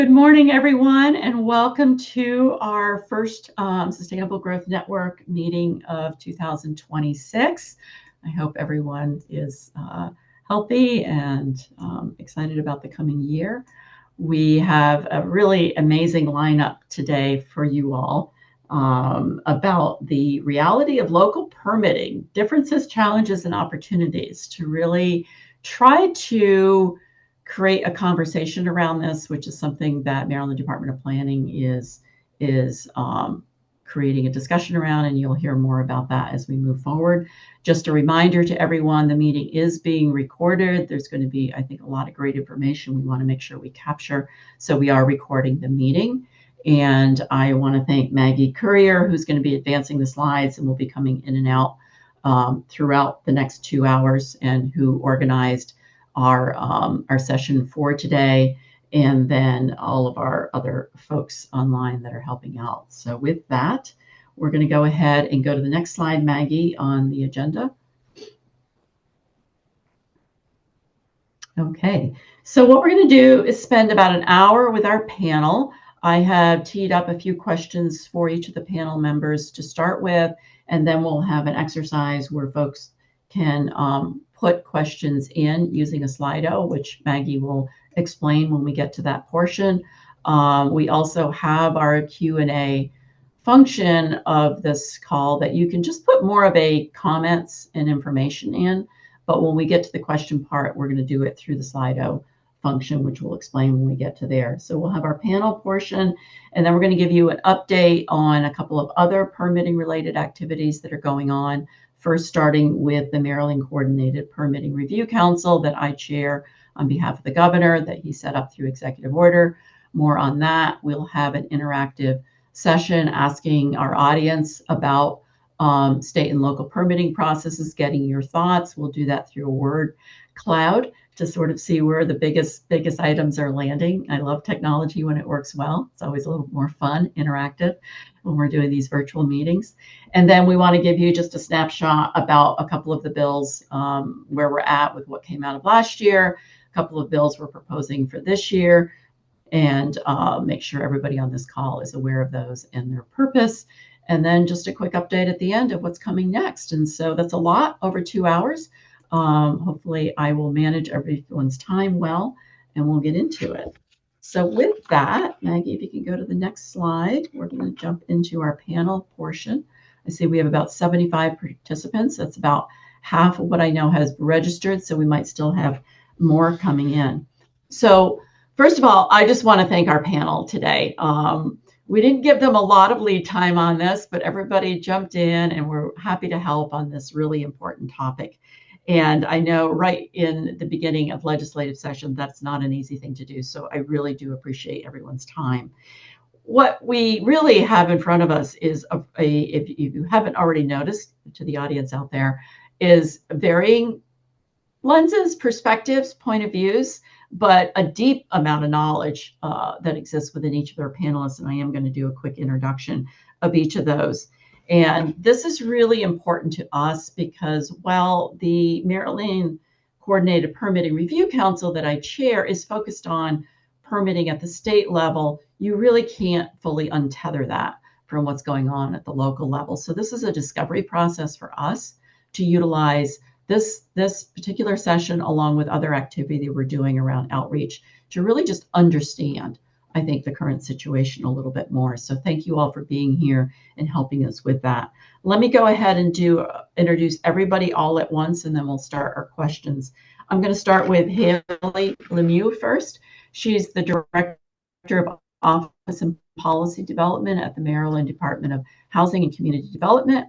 Good morning, everyone, and welcome to our first Sustainable Growth Network meeting of 2026. I hope everyone is healthy and excited about the coming year. We have a really amazing lineup today for you all about the reality of local permitting, differences, challenges, and opportunities to really try to create a conversation around this, which is something that Maryland Department of Planning is creating a discussion around, and you'll hear more about that as we move forward. Just a reminder to everyone, the meeting is being recorded. There's going to be, I think, a lot of great information we want to make sure we capture, so we are recording the meeting. And I want to thank Maggie Courier, who's going to be advancing the slides and will be coming in and out throughout the next 2 hours, and who organized our session for today, and then all of our other folks online that are helping out. So with that, we're going to go ahead and go to the next slide, Maggie, on the agenda. Okay, so what we're going to do is spend about an hour with our panel. I have teed up a few questions for each of the panel members to start with, and then we'll have an exercise where folks can put questions in using a Slido, which Maggie will explain when we get to that portion. We also have our Q&A function of this call that you can just put more of a comments and information in. But when we get to the question part, we're going to do it through the Slido function, which we'll explain when we get to there. So we'll have our panel portion, and then we're going to give you an update on a couple of other permitting related activities that are going on. First, starting with the Maryland Coordinated Permitting Review Council that I chair on behalf of the governor, that he set up through executive order. More on that. We'll have an interactive session asking our audience about state and local permitting processes, getting your thoughts. We'll do that through a word cloud to sort of see where the biggest items are landing. I love technology when it works well. It's always a little more fun, interactive, when we're doing these virtual meetings. And then we want to give you just a snapshot about a couple of the bills, where we're at with what came out of last year, a couple of bills we're proposing for this year, and make sure everybody on this call is aware of those and their purpose. And then just a quick update at the end of what's coming next. And so that's a lot, over 2 hours. Hopefully I will manage everyone's time well, and we'll get into it. So with that, Maggie, if you can go to the next slide, we're going to jump into our panel portion. I see we have about 75 participants. That's about half of what I know has registered, so we might still have more coming in. So first of all, I just want to thank our panel today. We didn't give them a lot of lead time on this, but everybody jumped in, and we're happy to help on this really important topic. And I know right in the beginning of legislative session, that's not an easy thing to do. So I really do appreciate everyone's time. What we really have in front of us is, if you haven't already noticed, to the audience out there, is varying lenses, perspectives, point of views, but a deep amount of knowledge that exists within each of our panelists. And I am going to do a quick introduction of each of those. And this is really important to us because while the Maryland Coordinated Permitting Review Council that I chair is focused on permitting at the state level, you really can't fully untether that from what's going on at the local level. So this is a discovery process for us to utilize this particular session along with other activity that we're doing around outreach to really just understand, I think, the current situation a little bit more. So thank you all for being here and helping us with that. Let me go ahead and introduce everybody all at once, and then we'll start our questions. I'm going to start with Haley Lemieux first. She's the Director of Office and Policy Development at the Maryland Department of Housing and Community Development.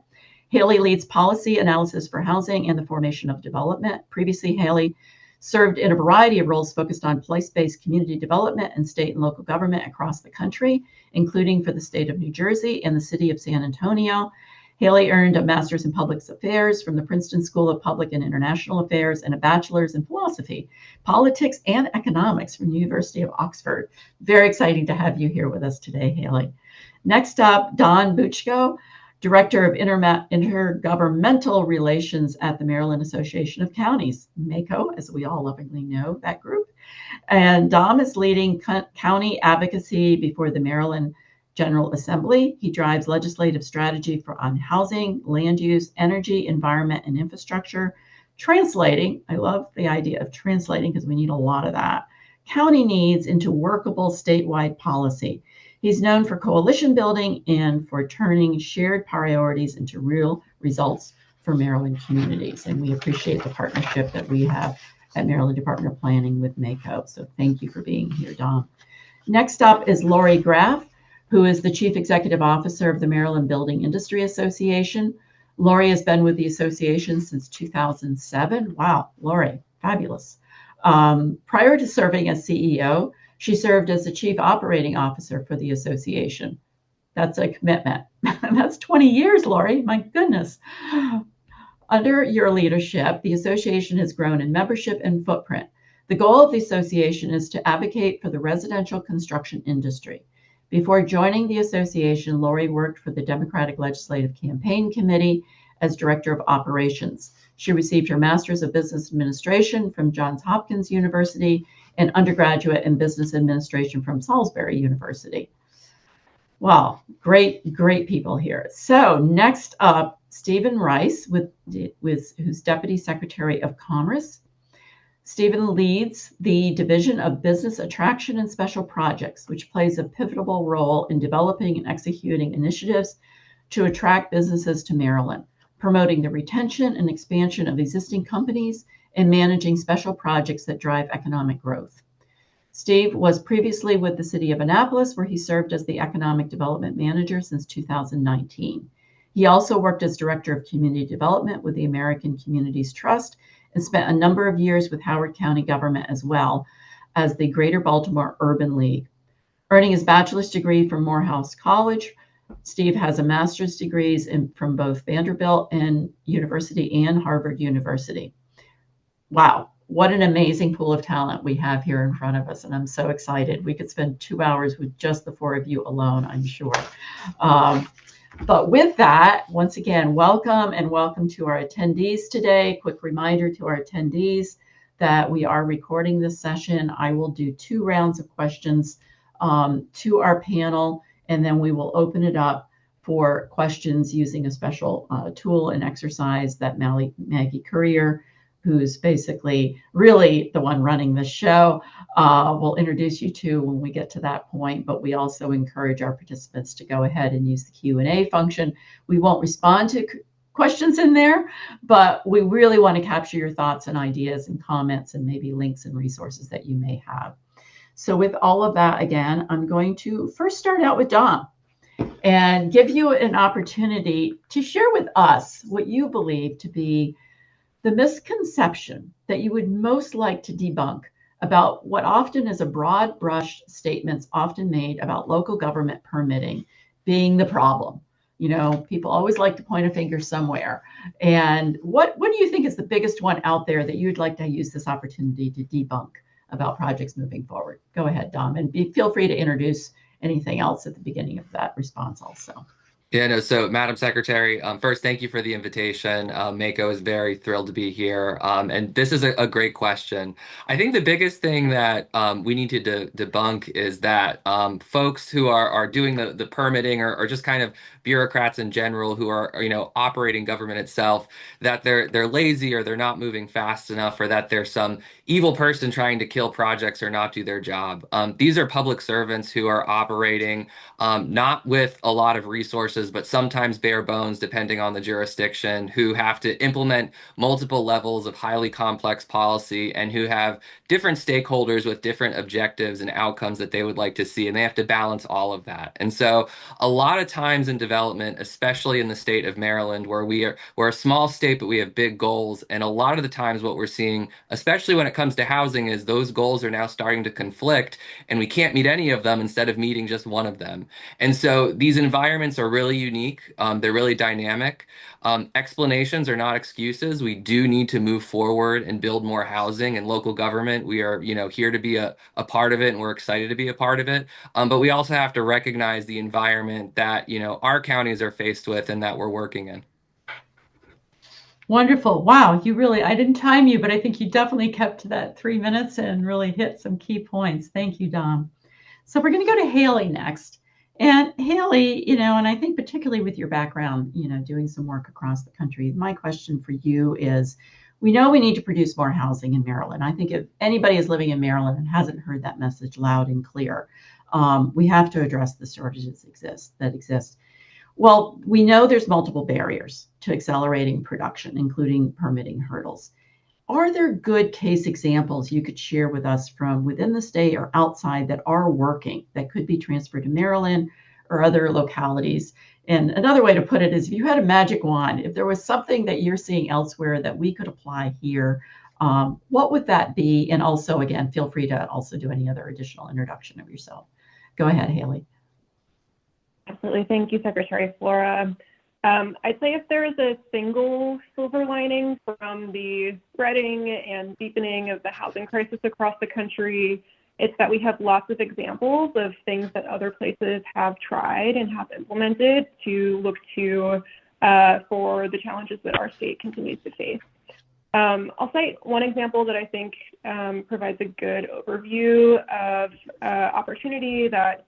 Haley leads policy analysis for housing and the formation of development. Previously, Haley served in a variety of roles focused on place-based community development and state and local government across the country, including for the state of New Jersey and the city of San Antonio. Haley earned a master's in public affairs from the Princeton School of Public and International Affairs and a bachelor's in philosophy, politics, and economics from the University of Oxford. Very exciting to have you here with us today, Haley. Next up, Dom Butchko. Director of Intergovernmental Relations at the Maryland Association of Counties, MACo, as we all lovingly know that group. And Dom is leading county advocacy before the Maryland General Assembly. He drives legislative strategy on housing, land use, energy, environment, and infrastructure, translating, I love the idea of translating because we need a lot of that, county needs into workable statewide policy. He's known for coalition building and for turning shared priorities into real results for Maryland communities. And we appreciate the partnership that we have at Maryland Department of Planning with MACo. So thank you for being here, Dom. Next up is Lori Graf, who is the Chief Executive Officer of the Maryland Building Industry Association. Lori has been with the association since 2007. Wow, Lori, fabulous. Prior to serving as CEO, she served as the Chief Operating Officer for the association. That's a commitment. That's 20 years, Lori, my goodness. Under your leadership, the association has grown in membership and footprint. The goal of the association is to advocate for the residential construction industry. Before joining the association, Lori worked for the Democratic Legislative Campaign Committee as Director of Operations. She received her Master's of Business Administration from Johns Hopkins University and undergraduate in Business Administration from Salisbury University. Wow, great people here. So next up, Stephen Rice, who's Deputy Secretary of Commerce. Stephen leads the Division of Business Attraction and Special Projects, which plays a pivotal role in developing and executing initiatives to attract businesses to Maryland, promoting the retention and expansion of existing companies, and managing special projects that drive economic growth. Steve was previously with the City of Annapolis, where he served as the Economic Development Manager since 2019. He also worked as Director of Community Development with the American Communities Trust and spent a number of years with Howard County government as well as the Greater Baltimore Urban League. Earning his bachelor's degree from Morehouse College, Steve has a master's degrees from both Vanderbilt and University and Harvard University. Wow, what an amazing pool of talent we have here in front of us. And I'm so excited. We could spend 2 hours with just the four of you alone, I'm sure. But with that, once again, welcome to our attendees today. Quick reminder to our attendees that we are recording this session. I will do 2 rounds of questions to our panel, and then we will open it up for questions using a special tool and exercise that Maggie Courier, who's basically really the one running the show, will introduce you to when we get to that point. But we also encourage our participants to go ahead and use the Q&A function. We won't respond to questions in there, but we really want to capture your thoughts and ideas and comments and maybe links and resources that you may have. So with all of that, again, I'm going to first start out with Dom and give you an opportunity to share with us what you believe to be the misconception that you would most like to debunk about what often is a broad brush statements often made about local government permitting being the problem. You know, people always like to point a finger somewhere. And what do you think is the biggest one out there that you'd like to use this opportunity to debunk about projects moving forward? Go ahead, Dom, and feel free to introduce anything else at the beginning of that response also. Yeah, no, so Madam Secretary, first, thank you for the invitation. MACo is very thrilled to be here. And this is a great question. I think the biggest thing that we need to debunk is that folks who are doing the permitting or just kind of bureaucrats in general who are operating government itself, that they're lazy or they're not moving fast enough or that there's some evil person trying to kill projects or not do their job. These are public servants who are operating not with a lot of resources, but sometimes bare bones, depending on the jurisdiction, who have to implement multiple levels of highly complex policy and who have different stakeholders with different objectives and outcomes that they would like to see. And they have to balance all of that. And so a lot of times in development, especially in the state of Maryland, where we're a small state, but we have big goals. And a lot of the times what we're seeing, especially when it comes to housing, is those goals are now starting to conflict and we can't meet any of them instead of meeting just one of them. And so these environments are really really unique. They're really dynamic. Explanations are not excuses. We do need to move forward and build more housing and local government. We are, here to be a part of it, and we're excited to be a part of it. But we also have to recognize the environment that, our counties are faced with and that we're working in. Wonderful. Wow, I didn't time you, but I think you definitely kept to that 3 minutes and really hit some key points. Thank you, Dom. So we're going to go to Haley next. And Haley, and I think particularly with your background, doing some work across the country, my question for you is, we know we need to produce more housing in Maryland. I think if anybody is living in Maryland and hasn't heard that message loud and clear, we have to address the shortages that exist. Well, we know there's multiple barriers to accelerating production, including permitting hurdles. Are there good case examples you could share with us from within the state or outside that are working, that could be transferred to Maryland or other localities? And another way to put it is, if you had a magic wand, if there was something that you're seeing elsewhere that we could apply here, what would that be? And also, again, feel free to also do any other additional introduction of yourself. Go ahead, Haley. Absolutely. Thank you, Secretary Flora. I'd say if there is a single silver lining from the spreading and deepening of the housing crisis across the country, it's that we have lots of examples of things that other places have tried and have implemented to look to for the challenges that our state continues to face. I'll cite one example that I think provides a good overview of opportunity that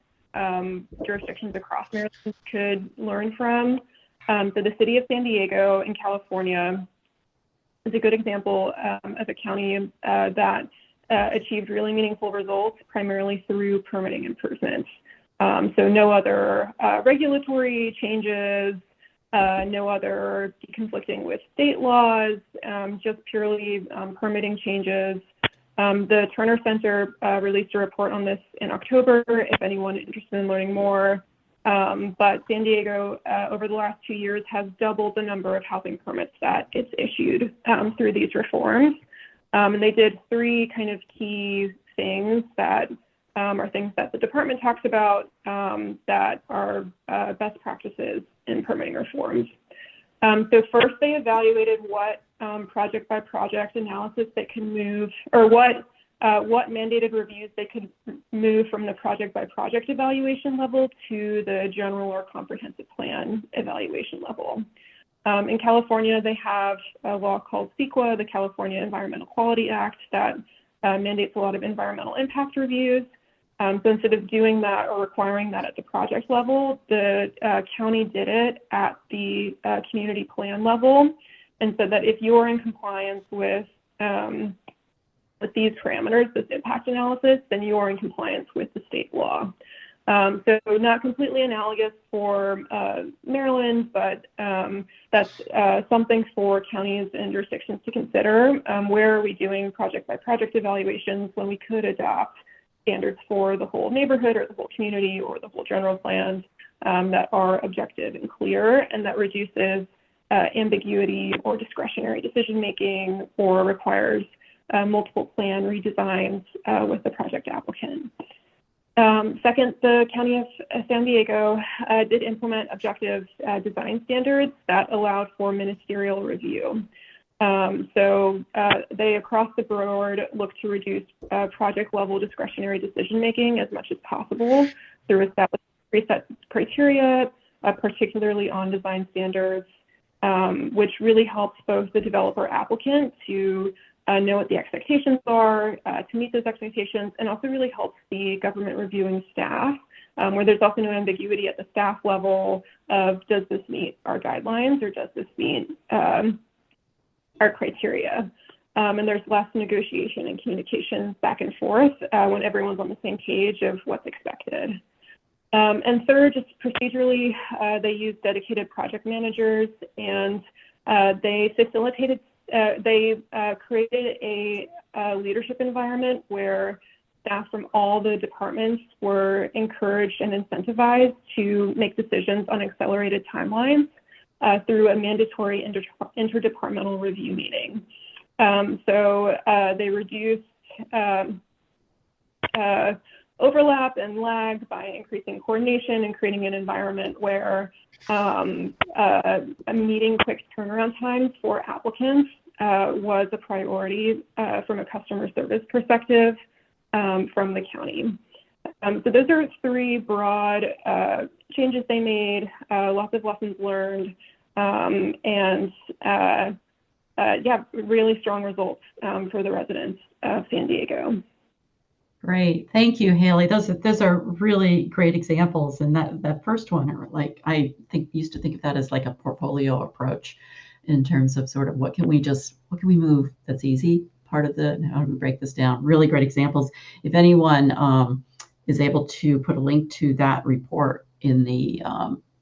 jurisdictions across Maryland could learn from. So the city of San Diego in California is a good example of a county that achieved really meaningful results primarily through permitting improvements. So no other regulatory changes, no other conflicting with state laws, just purely permitting changes. The Turner Center released a report on this in October, if anyone is interested in learning more. But San Diego, over the last 2 years, has doubled the number of housing permits that it's issued through these reforms. And they did 3 kind of key things that are things that the department talks about that are best practices in permitting reforms. So first, they evaluated what project by project analysis they can move, or what mandated reviews they could move from the project by project evaluation level to the general or comprehensive plan evaluation level. In California, they have a law called CEQA, the California Environmental Quality Act, that mandates a lot of environmental impact reviews. So instead of doing that or requiring that at the project level, the county did it at the community plan level, and said that if you're in compliance with these parameters, this impact analysis, then you are in compliance with the state law. So not completely analogous for Maryland, but that's something for counties and jurisdictions to consider. Where are we doing project by project evaluations when we could adopt standards for the whole neighborhood or the whole community or the whole general plan that are objective and clear, and that reduces ambiguity or discretionary decision making, or requires multiple plan redesigns with the project applicant. Second, the County of San Diego did implement objective design standards that allowed for ministerial review. So they, across the board, look to reduce project level discretionary decision making as much as possible through establishing preset criteria, particularly on design standards, which really helps both the developer applicant to know what the expectations are, to meet those expectations, and also really helps the government reviewing staff, where there's also no ambiguity at the staff level of, does this meet our guidelines or does this meet our criteria? And there's less negotiation and communication back and forth when everyone's on the same page of what's expected. And third, just procedurally, they use dedicated project managers, and they facilitated, created a leadership environment where staff from all the departments were encouraged and incentivized to make decisions on accelerated timelines through a mandatory interdepartmental review meeting. So they reduced overlap and lag by increasing coordination and creating an environment where meeting quick turnaround times for applicants was a priority from a customer service perspective from the county. So those are three broad changes they made, lots of lessons learned, and yeah, really strong results for the residents of San Diego. Great, thank you, Haley. Those are really great examples, and that first one, like I used to think of that as like a portfolio approach, in terms of sort of what can we move that's easy. Part of how do we break this down? Really great examples. If anyone is able to put a link to that report in the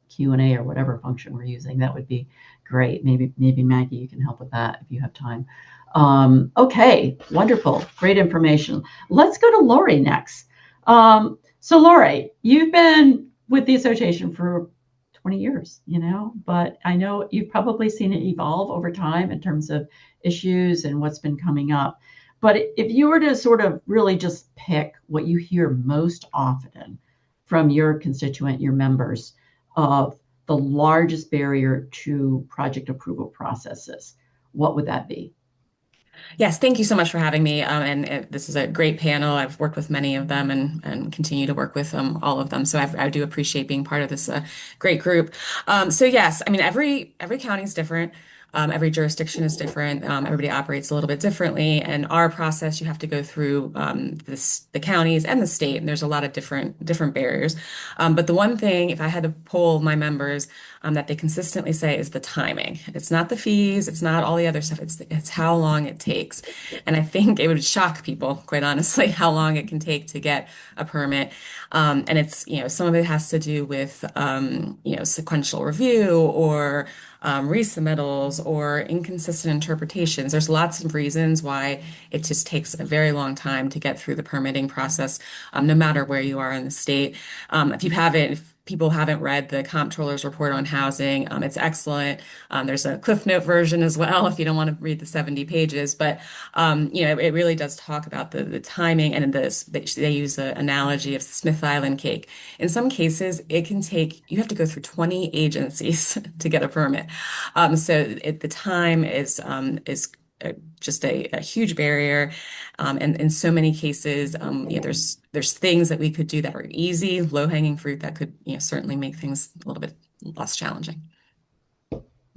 Q&A or whatever function we're using, that would be great. Maybe Maggie, you can help with that if you have time. Okay, wonderful, great information. Let's go to Lori next. So Lori, you've been with the association for 20 years, but I know you've probably seen it evolve over time in terms of issues and what's been coming up. But if you were to sort of really just pick what you hear most often from your constituent, your members, of the largest barrier to project approval processes, what would that be? Yes, thank you so much for having me. This is a great panel. I've worked with many of them and continue to work with all of them. So I do appreciate being part of this great group. So yes, I mean, every county is different. Every jurisdiction is different. Everybody operates a little bit differently. And our process, you have to go through the counties and the state, and there's a lot of different barriers. But the one thing, if I had to poll my members, that they consistently say is the timing. It's not the fees, it's not all the other stuff. It's how long it takes. And I think it would shock people, quite honestly, how long it can take to get a permit. And it's, some of it has to do with, sequential review or resubmittals or inconsistent interpretations. There's lots of reasons why it just takes a very long time to get through the permitting process, no matter where you are in the state. If people haven't read the comptroller's report on housing, it's excellent. There's a Cliff Note version as well if you don't want to read the 70 pages. But it really does talk about the timing, and they use the analogy of the Smith Island cake. In some cases, you have to go through 20 agencies to get a permit. The time is just a huge barrier. And in so many cases, there's things that we could do that are easy, low-hanging fruit that could certainly make things a little bit less challenging.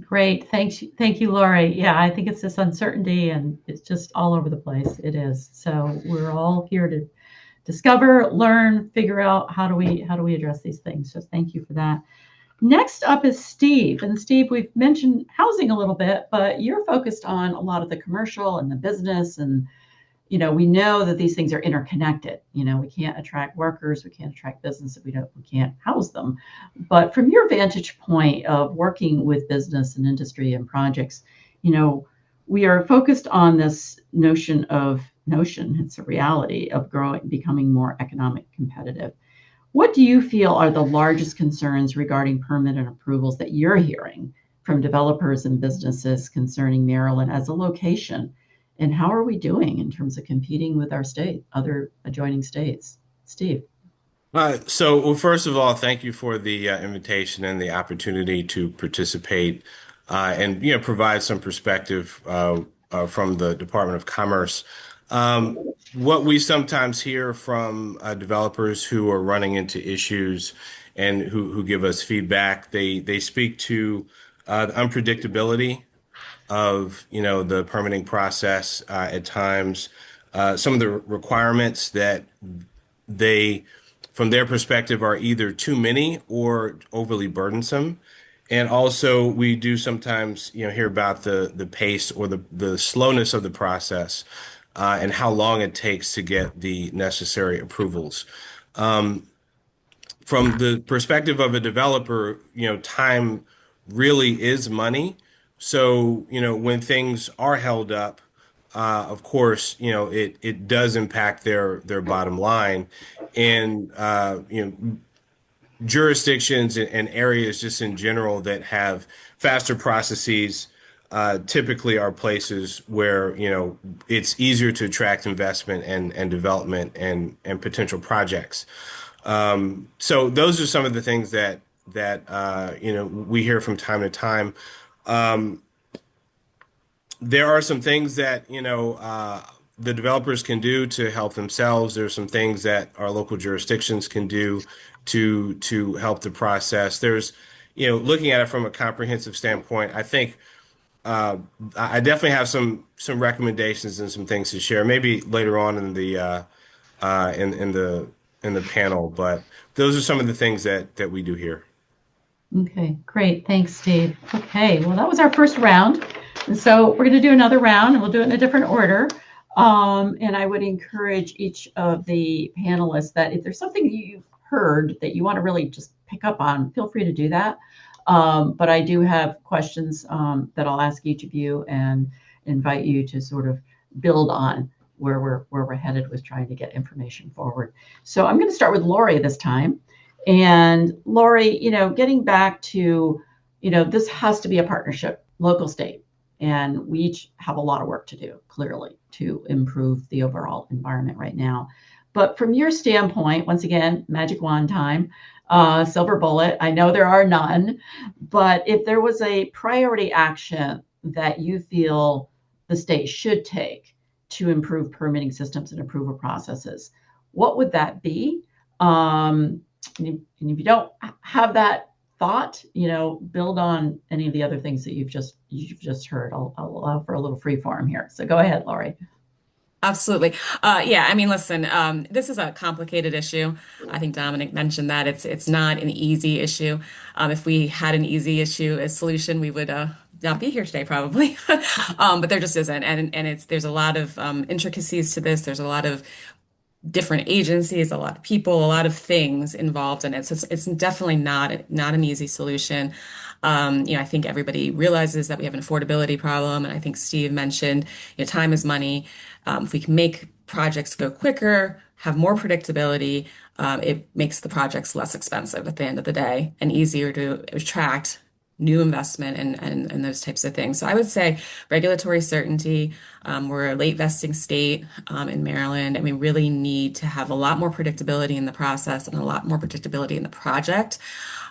Great. Thank you, Lori. Yeah, I think it's this uncertainty, and it's just all over the place. It is. So we're all here to discover, learn, figure out how do we address these things. So thank you for that. Next up is Steve. And Steve, we've mentioned housing a little bit, but you're focused on a lot of the commercial and the business. And, we know that these things are interconnected. We can't attract workers, we can't attract business if we can't house them. But from your vantage point of working with business and industry and projects, we are focused on this notion, it's a reality of becoming more economic competitive. What do you feel are the largest concerns regarding permit and approvals that you're hearing from developers and businesses concerning Maryland as a location? And how are we doing in terms of competing with our state, other adjoining states? Steve. So first of all, thank you for the invitation and the opportunity to participate and provide some perspective from the Department of Commerce. What we sometimes hear from developers who are running into issues and who give us feedback, they speak to the unpredictability of the permitting process at times, some of the requirements that from their perspective, are either too many or overly burdensome. And also, we do sometimes hear about the pace or the slowness of the process. And how long it takes to get the necessary approvals. From the perspective of a developer, time really is money. So, when things are held up, of course, it does impact their bottom line. And, jurisdictions and areas just in general that have faster processes, typically are places where, it's easier to attract investment and development and potential projects. So those are some of the things that we hear from time to time. Um, there are some things that, the developers can do to help themselves. There are some things that our local jurisdictions can do to help the process. There's, looking at it from a comprehensive standpoint, I think I definitely have some recommendations and some things to share. Maybe later on in the panel, but those are some of the things that we do here. Okay, great. Thanks, Steve. Okay, well, that was our first round. And so we're going to do another round, and we'll do it in a different order. And I would encourage each of the panelists that if there's something you've heard that you want to really just pick up on, feel free to do that. But I do have questions that I'll ask each of you and invite you to sort of build on where we're headed with trying to get information forward. So I'm going to start with Lori this time. And Lori, getting back to, this has to be a partnership, local, state, and we each have a lot of work to do, clearly, to improve the overall environment right now. But from your standpoint, once again, magic wand time, silver bullet, I know there are none, but if there was a priority action that you feel the state should take to improve permitting systems and approval processes, what would that be? And if you don't have that thought, build on any of the other things that you've just heard. I'll allow for a little free form here. So go ahead, Lori. Absolutely. Yeah, I mean, listen, this is a complicated issue. I think Dominic mentioned that it's not an easy issue. If we had an easy issue as solution, we would not be here today probably. But there just isn't. And there's a lot of intricacies to this. There's a lot of different agencies, a lot of people, a lot of things involved in it. So it's definitely not an easy solution. I think everybody realizes that we have an affordability problem, and I think Steve mentioned, time is money. If we can make projects go quicker, have more predictability, it makes the projects less expensive at the end of the day and easier to attract new investment and those types of things. So I would say regulatory certainty. We're a late vesting state in Maryland, and we really need to have a lot more predictability in the process and a lot more predictability in the project.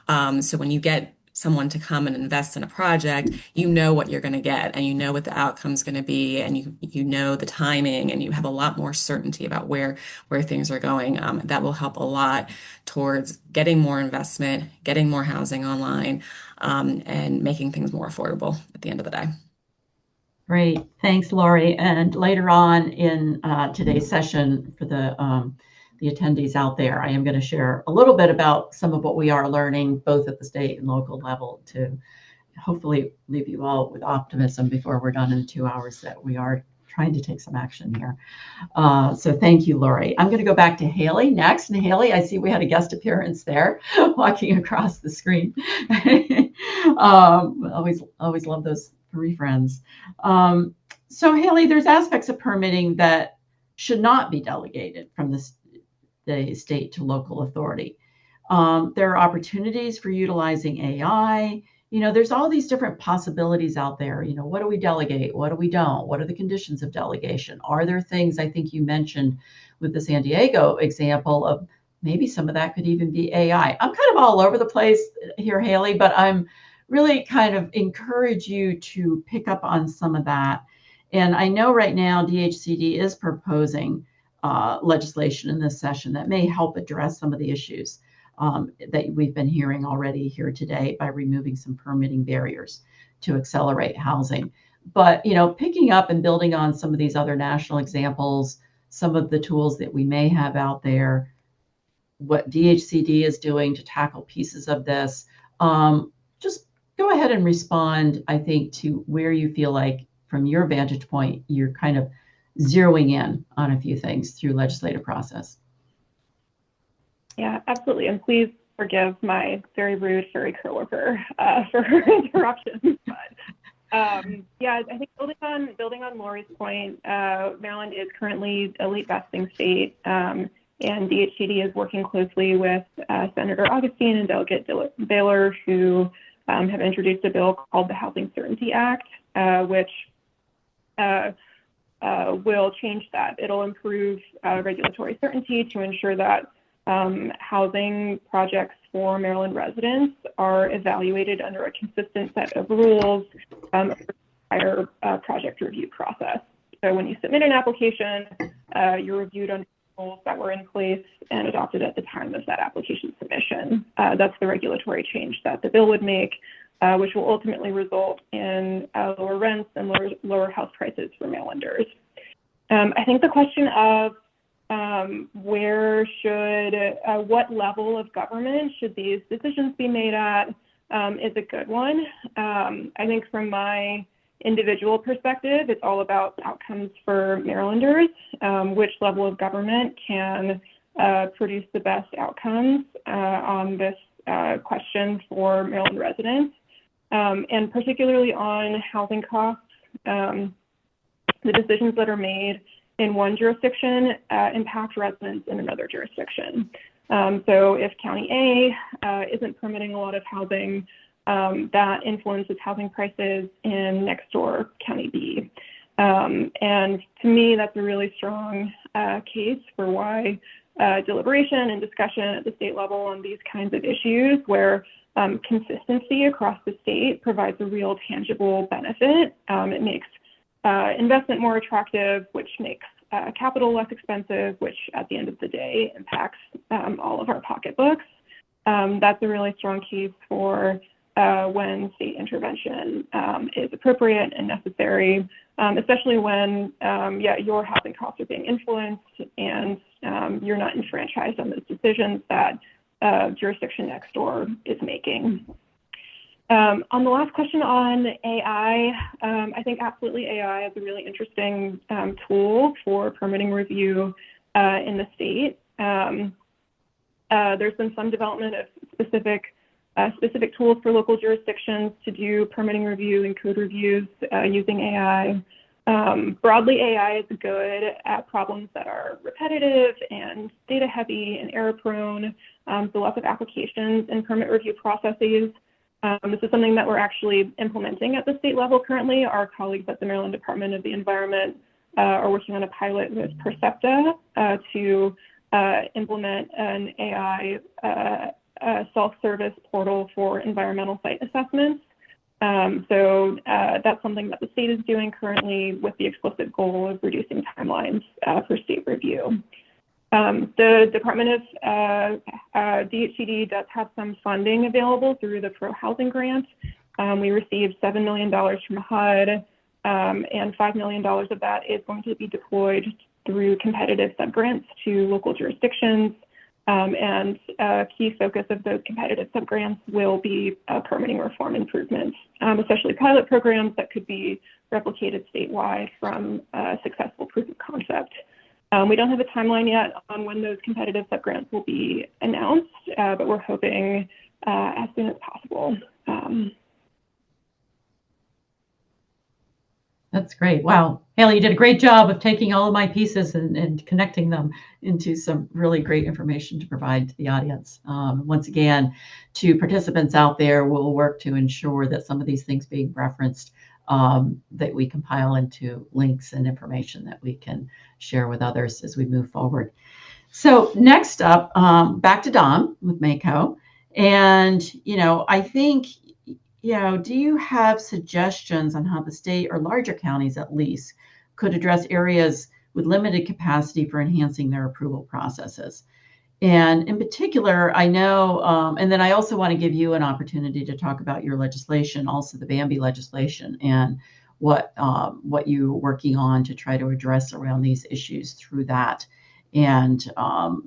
So when you get someone to come and invest in a project, you know what you're going to get, and you know what the outcome's going to be, and you know the timing, and you have a lot more certainty about where things are going. That will help a lot towards getting more investment, getting more housing online, and making things more affordable at the end of the day. Great. Thanks, Lori. And later on in today's session for the attendees out there, I am going to share a little bit about some of what we are learning both at the state and local level to hopefully leave you all with optimism before we're done in the 2 hours that we are trying to take some action here. So thank you, Lori. I'm going to go back to Haley next. And Haley, I see we had a guest appearance there walking across the screen. Always love those furry friends. So Haley, there's aspects of permitting that should not be delegated from the state to local authority. There are opportunities for utilizing AI. There's all these different possibilities out there. What do we delegate? What do we don't? What are the conditions of delegation? Are there things, I think you mentioned with the San Diego example of maybe some of that could even be AI. I'm kind of all over the place here, Haley, but I'm really kind of encourage you to pick up on some of that. And I know right now DHCD is proposing legislation in this session that may help address some of the issues that we've been hearing already here today by removing some permitting barriers to accelerate housing. But, picking up and building on some of these other national examples, some of the tools that we may have out there, what DHCD is doing to tackle pieces of this, just go ahead and respond, I think, to where you feel like, from your vantage point, you're kind of zeroing in on a few things through legislative process. Yeah, absolutely. And please forgive my very rude furry coworker for her interruptions. But yeah, I think building on Lori's point, Maryland is currently a late vesting state, and DHCD is working closely with Senator Augustine and Delegate Baylor, who have introduced a bill called the Housing Certainty Act. which will change that. It'll improve regulatory certainty to ensure that housing projects for Maryland residents are evaluated under a consistent set of rules over the entire project review process. So when you submit an application, you're reviewed under rules that were in place and adopted at the time of that application submission. That's the regulatory change that the bill would make, which will ultimately result in lower rents and lower house prices for Marylanders. I think the question of what level of government should these decisions be made at is a good one. I think from my individual perspective, it's all about outcomes for Marylanders, which level of government can produce the best outcomes on this question for Maryland residents, and particularly on housing costs. The decisions that are made in one jurisdiction impact residents in another jurisdiction. So if County A isn't permitting a lot of housing, that influences housing prices in next door County B. And to me, that's a really strong case for why deliberation and discussion at the state level on these kinds of issues, where consistency across the state provides a real tangible benefit. It makes investment more attractive, which makes capital less expensive, which at the end of the day impacts all of our pocketbooks. That's a really strong case for when state intervention is appropriate and necessary, especially when your housing costs are being influenced and you're not enfranchised on those decisions that jurisdiction next door is making. On the last question on AI, I think absolutely AI is a really interesting tool for permitting review in the state. There's been some development of specific tools for local jurisdictions to do permitting review and code reviews using AI. Broadly, AI is good at problems that are repetitive and data heavy and error prone, so lots of applications and permit review processes. This is something that we're actually implementing at the state level currently. Our colleagues at the Maryland Department of the Environment are working on a pilot with Percepta to implement an AI self-service portal for environmental site assessments. So that's something that the state is doing currently with the explicit goal of reducing timelines for state review. The Department of DHCD does have some funding available through the Pro Housing Grant. We received $7 million from HUD, and $5 million of that is going to be deployed through competitive subgrants to local jurisdictions. And a key focus of those competitive subgrants will be permitting reform improvements, especially pilot programs that could be replicated statewide from a successful proof of concept. We don't have a timeline yet on when those competitive subgrants will be announced, but we're hoping as soon as possible. That's great. Wow. Haley, you did a great job of taking all of my pieces and connecting them into some really great information to provide to the audience. Once again, to participants out there, we'll work to ensure that some of these things being referenced, that we compile into links and information that we can share with others as we move forward. So next up, back to Dom with MACo. And, I think, do you have suggestions on how the state or larger counties at least could address areas with limited capacity for enhancing their approval processes? And in particular, I know, and then I also want to give you an opportunity to talk about your legislation, also the Bambi legislation, and what you're working on to try to address around these issues through that, and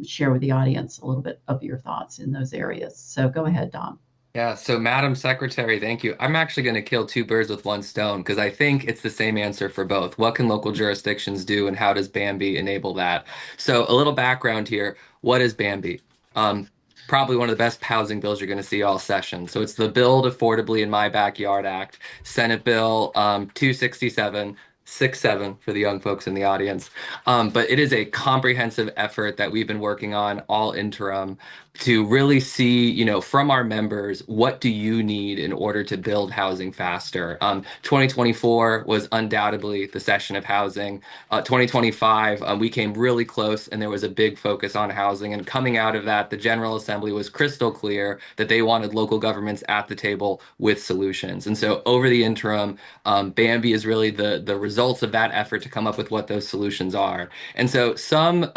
share with the audience a little bit of your thoughts in those areas. So go ahead, Dom. Yeah, so Madam Secretary, thank you. I'm actually going to kill two birds with one stone because I think it's the same answer for both. What can local jurisdictions do and how does Bambi enable that? So a little background here. What is Bambi? Probably one of the best housing bills you're going to see all session. So it's the Build Affordably in My Backyard Act, Senate Bill 267. 6-7 for the young folks in the audience. But it is a comprehensive effort that we've been working on all interim to really see, from our members, what do you need in order to build housing faster? 2024 was undoubtedly the session of housing. 2025, we came really close, and there was a big focus on housing. And coming out of that, the General Assembly was crystal clear that they wanted local governments at the table with solutions. And so over the interim, Bambi is really the results of that effort to come up with what those solutions are. And so some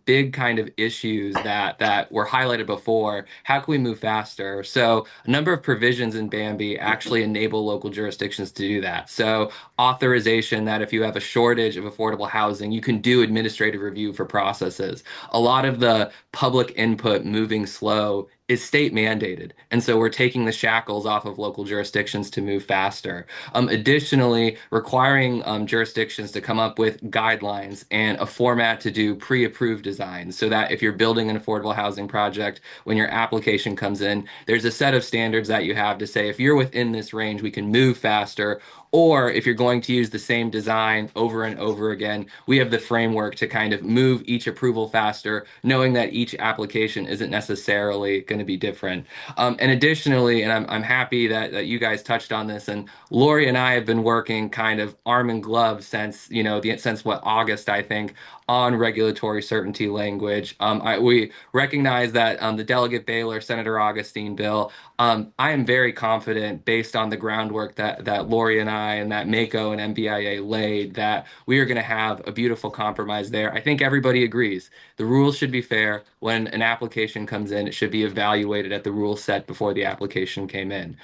big kind of issues that were highlighted before, how can we move faster? So a number of provisions in Bambi actually enable local jurisdictions to do that. So authorization that if you have a shortage of affordable housing, you can do administrative review for processes. A lot of the public input moving slow is state mandated. And so we're taking the shackles off of local jurisdictions to move faster. Additionally, requiring jurisdictions to come up with guidelines and a format to do pre-approved designs so that if you're building an affordable housing project, when your application comes in, there's a set of standards that you have to say, if you're within this range, we can move faster. Or if you're going to use the same design over and over again, we have the framework to kind of move each approval faster, knowing that each application isn't necessarily going to be different. And additionally, and I'm happy that you guys touched on this, and Lori and I have been working kind of arm and glove since, since August, I think, on regulatory certainty language. We recognize that the Delegate Baylor, Senator Augustine bill, I am very confident based on the groundwork that Lori and I and that MACo and MBIA laid that we are going to have a beautiful compromise there. I think everybody agrees. The rules should be fair. When an application comes in, it should be evaluated at the rules set before the application came in.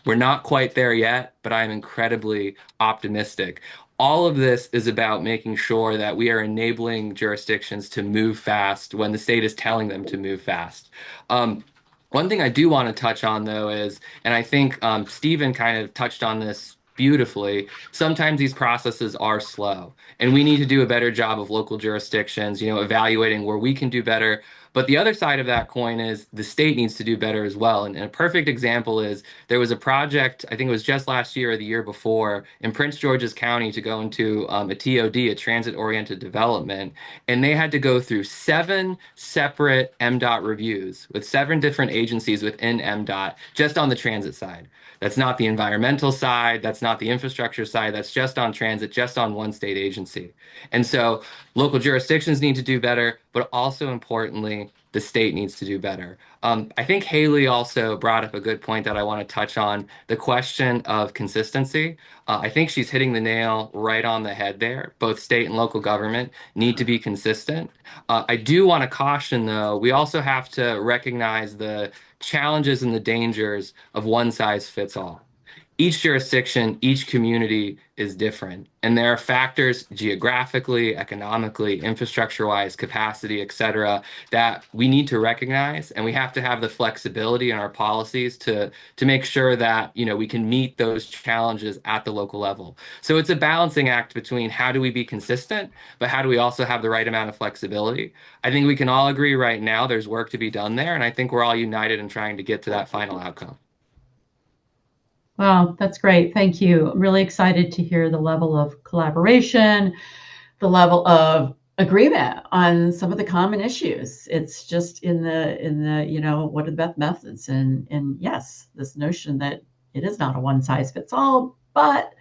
We're not quite there yet, but I'm incredibly optimistic. All of this is about making sure that we are enabling jurisdictions to move fast when the state is telling them to move fast. One thing I do want to touch on, though, is, and I think Stephen kind of touched on this beautifully, sometimes these processes are slow, and we need to do a better job of local jurisdictions, evaluating where we can do better. But the other side of that coin is the state needs to do better as well. And a perfect example is there was a project, I think it was just last year or the year before, in Prince George's County to go into a TOD, a transit-oriented development, and they had to go through 7 separate MDOT reviews with 7 different agencies within MDOT just on the transit side. That's not the environmental side, that's not the infrastructure side, that's just on transit, just on one state agency. And so local jurisdictions need to do better, but also importantly, the state needs to do better. I think Haley also brought up a good point that I want to touch on, the question of consistency. I think she's hitting the nail right on the head there. Both state and local government need to be consistent. I do want to caution, though, we also have to recognize the challenges and the dangers of one size fits all. Each jurisdiction, each community is different. And there are factors geographically, economically, infrastructure-wise, capacity, et cetera, that we need to recognize. And we have to have the flexibility in our policies to make sure that, we can meet those challenges at the local level. So it's a balancing act between how do we be consistent, but how do we also have the right amount of flexibility? I think we can all agree right now there's work to be done there. And I think we're all united in trying to get to that final outcome. Wow, that's great. Thank you. I'm really excited to hear the level of collaboration, the level of agreement on some of the common issues. It's just in the what are the best methods? And yes, this notion that it is not a one size fits all, but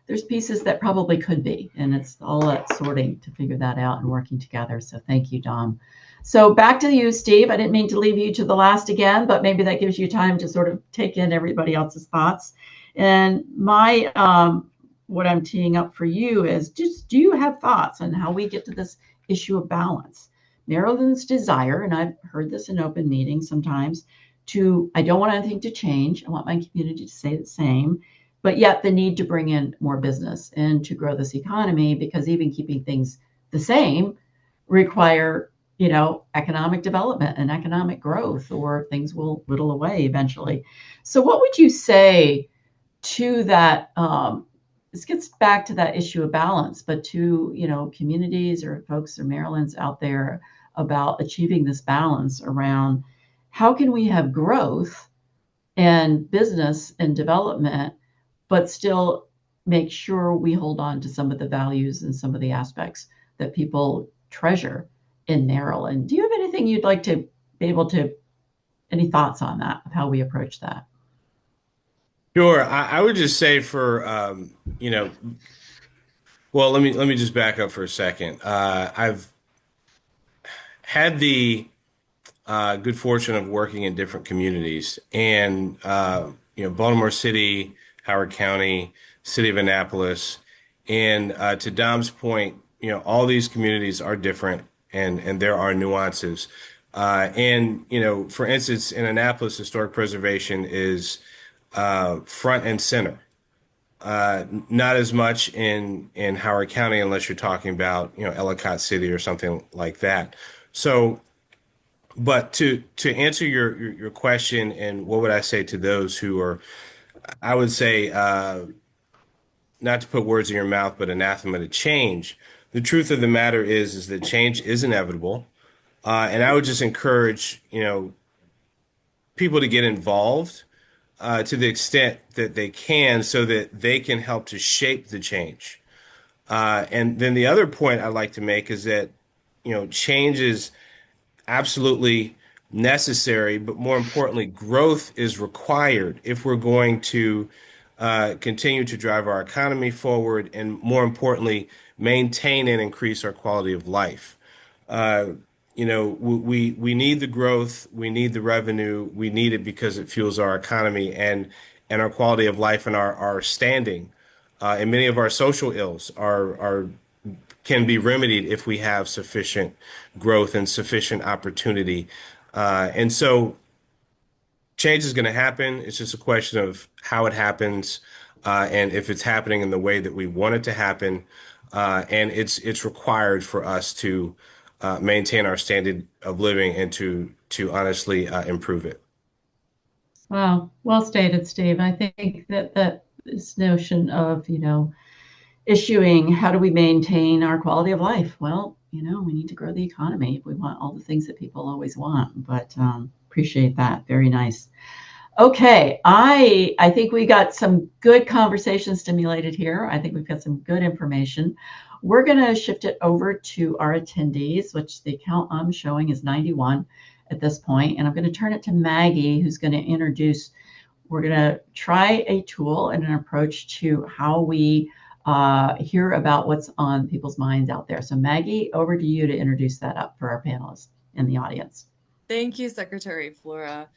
there's pieces that probably could be. And it's all that sorting to figure that out and working together. So thank you, Dom. So back to you, Steve. I didn't mean to leave you to the last again, but maybe that gives you time to sort of take in everybody else's thoughts. And my what I'm teeing up for you is just, do you have thoughts on how we get to this issue of balance? Maryland's desire, and I've heard this in open meetings sometimes, I don't want anything to change. I want my community to stay the same, but yet the need to bring in more business and to grow this economy, because even keeping things the same require economic development and economic growth, or things will whittle away eventually. So what would you say to that? This gets back to that issue of balance, but to communities or folks or Maryland's out there about achieving this balance around how can we have growth and business and development, but still make sure we hold on to some of the values and some of the aspects that people treasure in Maryland. Do you have anything you'd like to be able to any thoughts on that, of how we approach that? Sure. I would just say for well, let me just back up for a second. I've had the good fortune of working in different communities, and Baltimore City, Howard County, City of Annapolis, and to Dom's point, all these communities are different, and there are nuances. And for instance, in Annapolis, historic preservation is front and center. Not as much in Howard County unless you're talking about Ellicott City or something like that. So, but to answer your question, and what would I say to those who are, I would say, not to put words in your mouth, but anathema to change. The truth of the matter is that change is inevitable, and I would just encourage people to get involved to the extent that they can, so that they can help to shape the change. And then the other point I'd like to make is that change is absolutely necessary, but more importantly, growth is required if we're going to continue to drive our economy forward, and more importantly, maintain and increase our quality of life. Uh, we need the growth, we need the revenue, we need it because it fuels our economy and our quality of life, and our standing. And many of our social ills are can be remedied if we have sufficient growth and sufficient opportunity. And so change is going to happen. It's just a question of how it happens, and if it's happening in the way that we want it to happen. And it's required for us to maintain our standard of living and to honestly improve it. Wow, well stated, Steve. I think that this notion of, issuing how do we maintain our quality of life? Well, we need to grow the economy if we want all the things that people always want. But appreciate that. Very nice. Okay, I think we got some good conversation stimulated here. I think we've got some good information. We're going to shift it over to our attendees, which the count I'm showing is 91 at this point. And I'm going to turn it to Maggie, who's going to introduce, we're going to try a tool and an approach to how we hear about what's on people's minds out there. So Maggie, over to you to introduce that up for our panelists in the audience. Thank you, Secretary Flora.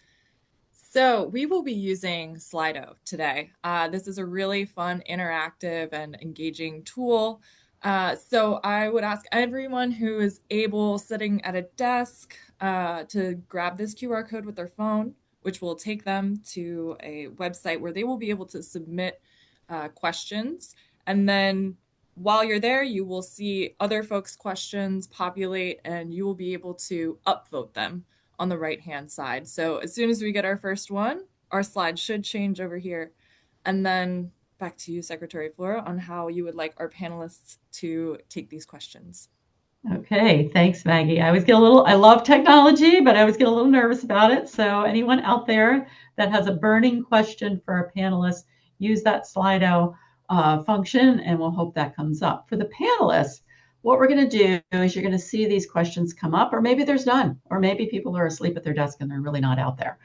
So we will be using Slido today. This is a really fun, interactive, and engaging tool. So I would ask everyone who is able, sitting at a desk, to grab this QR code with their phone, which will take them to a website where they will be able to submit questions. And then while you're there, you will see other folks' questions populate, and you will be able to upvote them on the right-hand side. So as soon as we get our first one, our slide should change over here. And then back to you, Secretary Flora, on how you would like our panelists to take these questions. Okay, thanks, Maggie. I love technology, but I always get a little nervous about it. So anyone out there that has a burning question for our panelists, use that Slido function, and we'll hope that comes up. For the panelists, what we're going to do is you're going to see these questions come up, or maybe there's none, or maybe people are asleep at their desk and they're really not out there.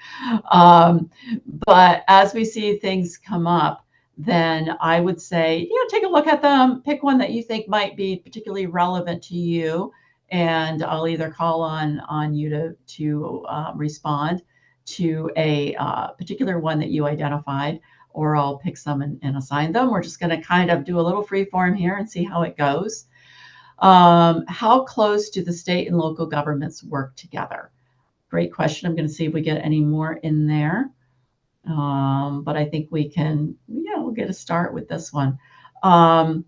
But as we see things come up, then I would say, take a look at them, pick one that you think might be particularly relevant to you, and I'll either call on you to respond to a particular one that you identified, or I'll pick some and assign them. We're just going to kind of do a little free form here and see how it goes. How close do the state and local governments work together? Great question. I'm going to see if we get any more in there. But I think we can, we'll get a start with this one. I'm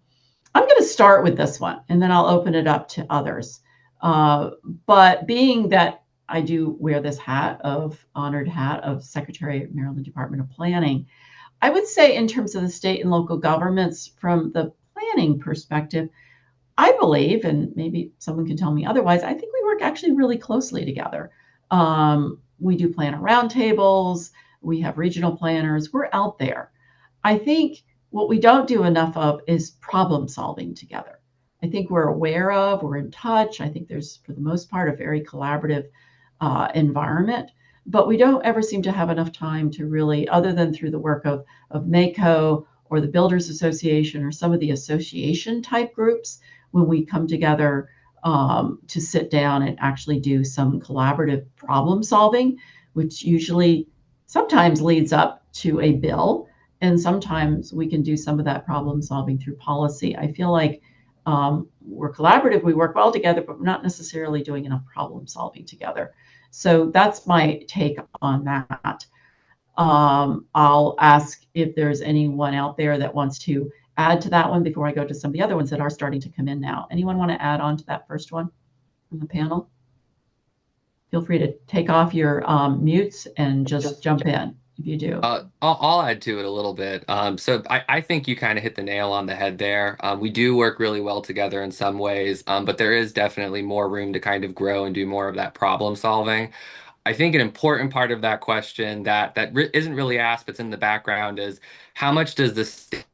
going to start with this one, and then I'll open it up to others. But being that I do wear this honored hat of Secretary of Maryland Department of Planning, I would say in terms of the state and local governments, from the planning perspective, I believe, and maybe someone can tell me otherwise, I think we work actually really closely together. We do planner roundtables. We have regional planners. We're out there. I think what we don't do enough of is problem solving together. I think we're aware of, we're in touch. I think there's, for the most part, a very collaborative environment. but we don't ever seem to have enough time to really, other than through the work of MACo or the Builders Association or some of the association type groups, when we come together to sit down and actually do some collaborative problem solving, which usually sometimes leads up to a bill. And sometimes we can do some of that problem solving through policy. I feel like we're collaborative, we work well together, but we're not necessarily doing enough problem solving together. So that's my take on that. I'll ask if there's anyone out there that wants to add to that one before I go to some of the other ones that are starting to come in now. Anyone want to add on to that first one from the panel? Feel free to take off your mutes and just jump in if you do. I'll add to it a little bit. So I think you kind of hit the nail on the head there. We do work really well together in some ways, but there is definitely more room to kind of grow and do more of that problem solving. I think an important part of that question that isn't really asked, but's in the background is how much does the state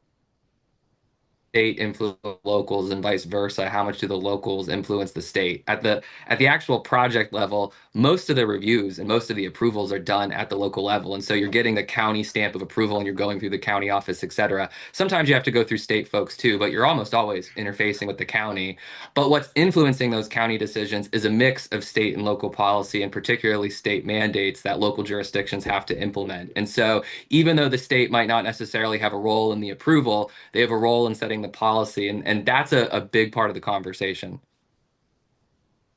influence the locals and vice versa? How much do the locals influence the state? At the actual project level, most of the reviews and most of the approvals are done at the local level. And so you're getting the county stamp of approval and you're going through the county office, et cetera. Sometimes you have to go through state folks too, but you're almost always interfacing with the county. But what's influencing those county decisions is a mix of state and local policy, and particularly state mandates that local jurisdictions have to implement. And so even though the state might not necessarily have a role in the approval, they have a role in setting the policy, and that's a big part of the conversation.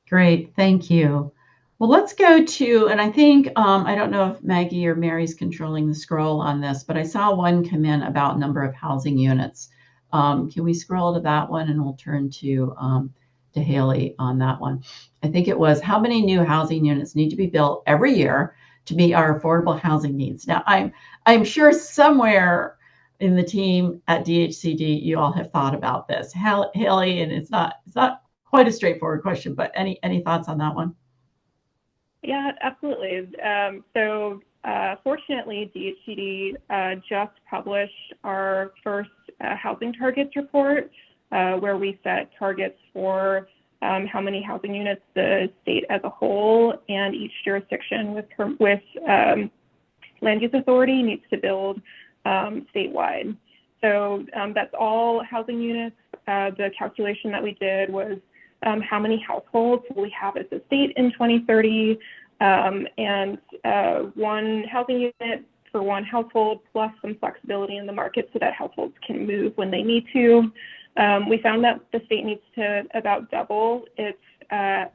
Great, thank you. Well, let's go to, and I think, I don't know if Maggie or Mary's controlling the scroll on this, but I saw one come in about number of housing units. Can we scroll to that one, and we'll turn to Haley on that one. I think it was, how many new housing units need to be built every year to meet our affordable housing needs? Now, I'm sure somewhere in the team at DHCD, you all have thought about this, Haley, and it's not quite a straightforward question, but any thoughts on that one? Yeah, absolutely. Fortunately, DHCD just published our first housing targets report, where we set targets for how many housing units the state as a whole and each jurisdiction with land use authority needs to build statewide. So that's all housing units. The calculation that we did was how many households will we have as a state in 2030, and one housing unit for one household plus some flexibility in the market so that households can move when they need to. We found that the state needs to about double its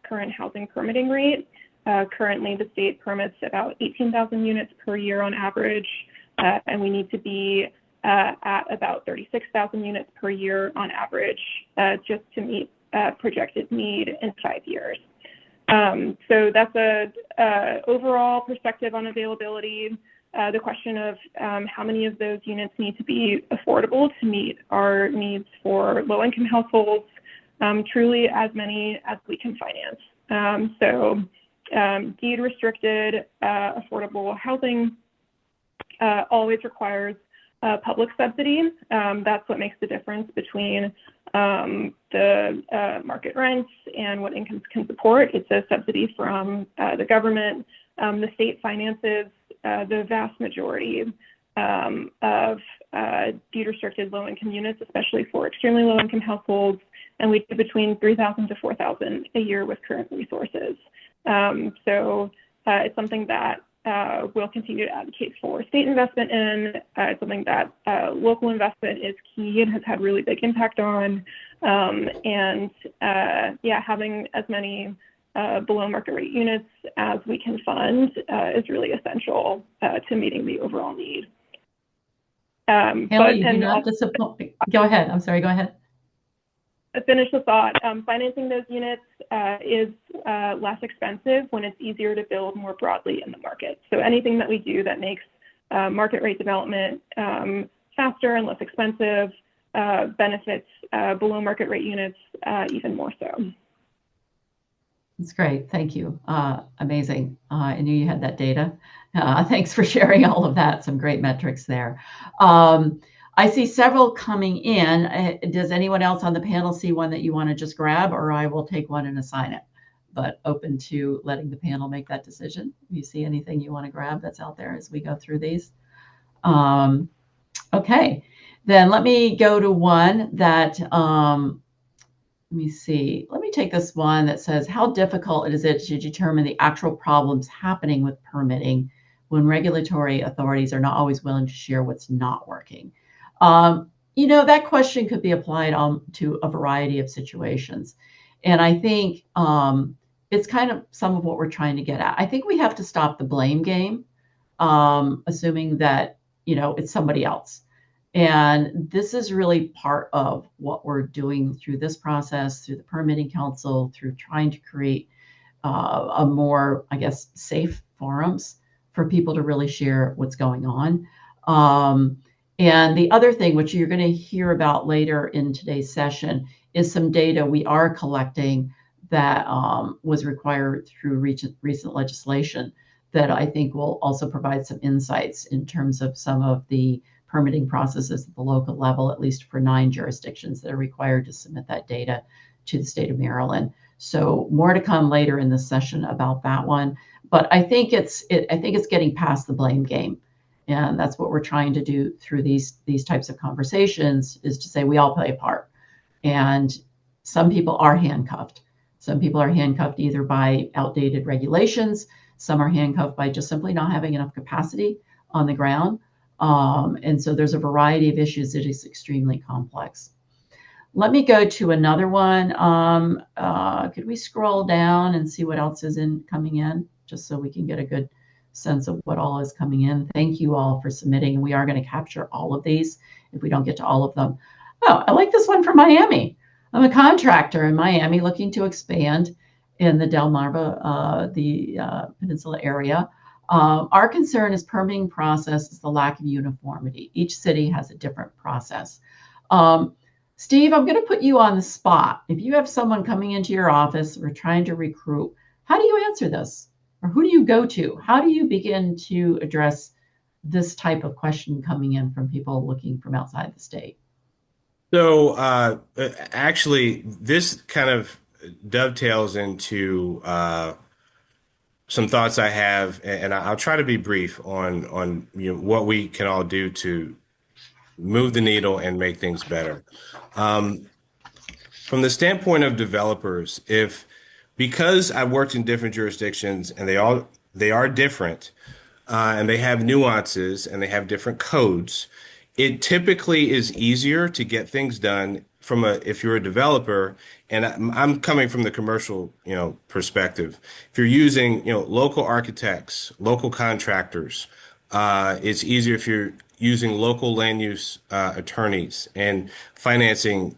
current housing permitting rate. Currently, the state permits about 18,000 units per year on average, and we need to be at about 36,000 units per year on average just to meet projected need in 5 years. So that's a overall perspective on availability. The question of how many of those units need to be affordable to meet our needs for low-income households, truly as many as we can finance. Deed-restricted affordable housing always requires public subsidy. That's what makes the difference between the market rents and what incomes can support. It's a subsidy from the government. The state finances the vast majority of deed-restricted low-income units, especially for extremely low-income households, and we do between $3,000 to $4,000 a year with current resources. It's something that we'll continue to advocate for state investment in. It's something that local investment is key and has had really big impact on. Having as many below market rate units as we can fund is really essential to meeting the overall need. Haley, you do not disappoint. Go ahead. I'm sorry. Go ahead. To finish the thought, financing those units is less expensive when it's easier to build more broadly in the market. So anything that we do that makes market rate development faster and less expensive benefits below market rate units even more so. That's great. Thank you. Amazing. I knew you had that data. Thanks for sharing all of that. Some great metrics there. I see several coming in. Does anyone else on the panel see one that you want to just grab, or I will take one and assign it? but open to letting the panel make that decision. If you see anything you want to grab that's out there as we go through these. Okay, then let me go to one that, let me see. Let me take this one that says, how difficult is it to determine the actual problems happening with permitting when regulatory authorities are not always willing to share what's not working? That question could be applied to a variety of situations. And I think it's kind of some of what we're trying to get at. I think we have to stop the blame game, assuming that, it's somebody else. And this is really part of what we're doing through this process, through the Permitting Council, through trying to create a more, I guess, safe forums for people to really share what's going on. And the other thing, which you're going to hear about later in today's session, is some data we are collecting that was required through recent legislation that I think will also provide some insights in terms of some of the permitting processes at the local level, at least for 9 jurisdictions that are required to submit that data to the state of Maryland. So more to come later in this session about that one. But I think it's getting past the blame game. And that's what we're trying to do through these types of conversations, is to say we all play a part. And some people are handcuffed. Some people are handcuffed either by outdated regulations. Some are handcuffed by just simply not having enough capacity on the ground. And so there's a variety of issues that is extremely complex. Let me go to another one. Could we scroll down and see what else is coming in, just so we can get a good sense of what all is coming in? Thank you all for submitting. We are going to capture all of these if we don't get to all of them. Oh, I like this one from Miami. I'm a contractor in Miami looking to expand in the Delmarva, the Peninsula area. Our concern is permitting process is the lack of uniformity. Each city has a different process. Steve, I'm going to put you on the spot. If you have someone coming into your office or trying to recruit, how do you answer this? Or who do you go to? How do you begin to address this type of question coming in from people looking from outside the state? So actually, this kind of dovetails into some thoughts I have, and I'll try to be brief on what we can all do to move the needle and make things better. From the standpoint of developers, because I've worked in different jurisdictions and they are different, and they have nuances and they have different codes, it typically is easier to get things done if you're a developer, and I'm coming from the commercial, perspective. If you're using, local architects, local contractors, it's easier if you're using local land use attorneys and financing,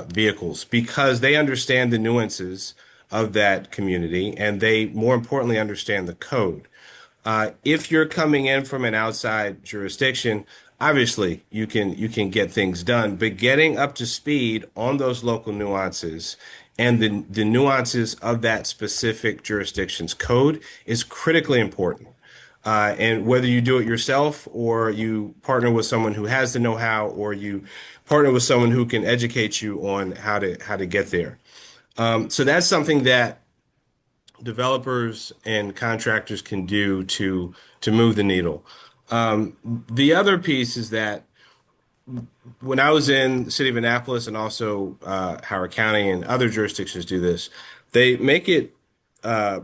vehicles, because they understand the nuances of that community and they, more importantly, understand the code. If you're coming in from an outside jurisdiction, obviously you can get things done, but getting up to speed on those local nuances and the nuances of that specific jurisdiction's code is critically important. And whether you do it yourself or you partner with someone who has the know-how, or you partner with someone who can educate you on how to get there. So that's something that developers and contractors can do to move the needle. The other piece is that when I was in the city of Annapolis, and also Howard County and other jurisdictions do this, they make it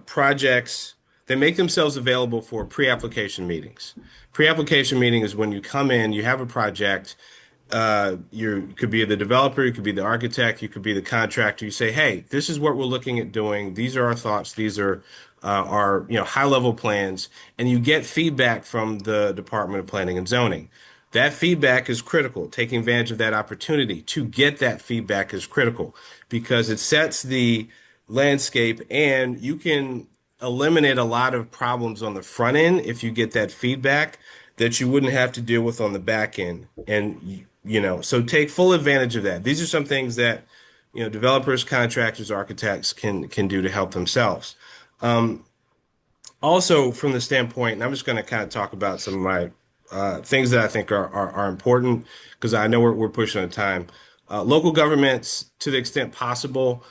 projects. They make themselves available for pre-application meetings. Pre-application meeting is when you come in, you have a project. You could be the developer, you could be the architect, you could be the contractor. You say, hey, this is what we're looking at doing. These are our thoughts. These are our high-level plans. And you get feedback from the Department of Planning and Zoning. That feedback is critical. Taking advantage of that opportunity to get that feedback is critical, because it sets the landscape, and you can eliminate a lot of problems on the front end if you get that feedback that you wouldn't have to deal with on the back end. And so take full advantage of that. These are some things that developers, contractors, architects can do to help themselves. Also, from the standpoint, and I'm just going to kind of talk about some of my things that I think are important, because I know we're pushing on time. Local governments, to the extent possible,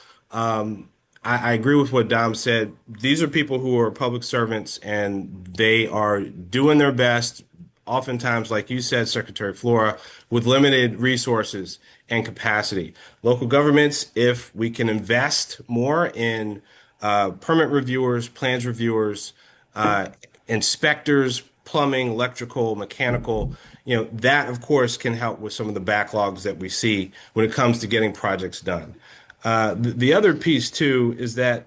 I agree with what Dom said. These are people who are public servants and they are doing their best, oftentimes, like you said, Secretary Flora, with limited resources and capacity. Local governments, if we can invest more in permit reviewers, plans reviewers, uh, inspectors, plumbing, electrical, mechanical, that of course can help with some of the backlogs that we see when it comes to getting projects done. The other piece too is that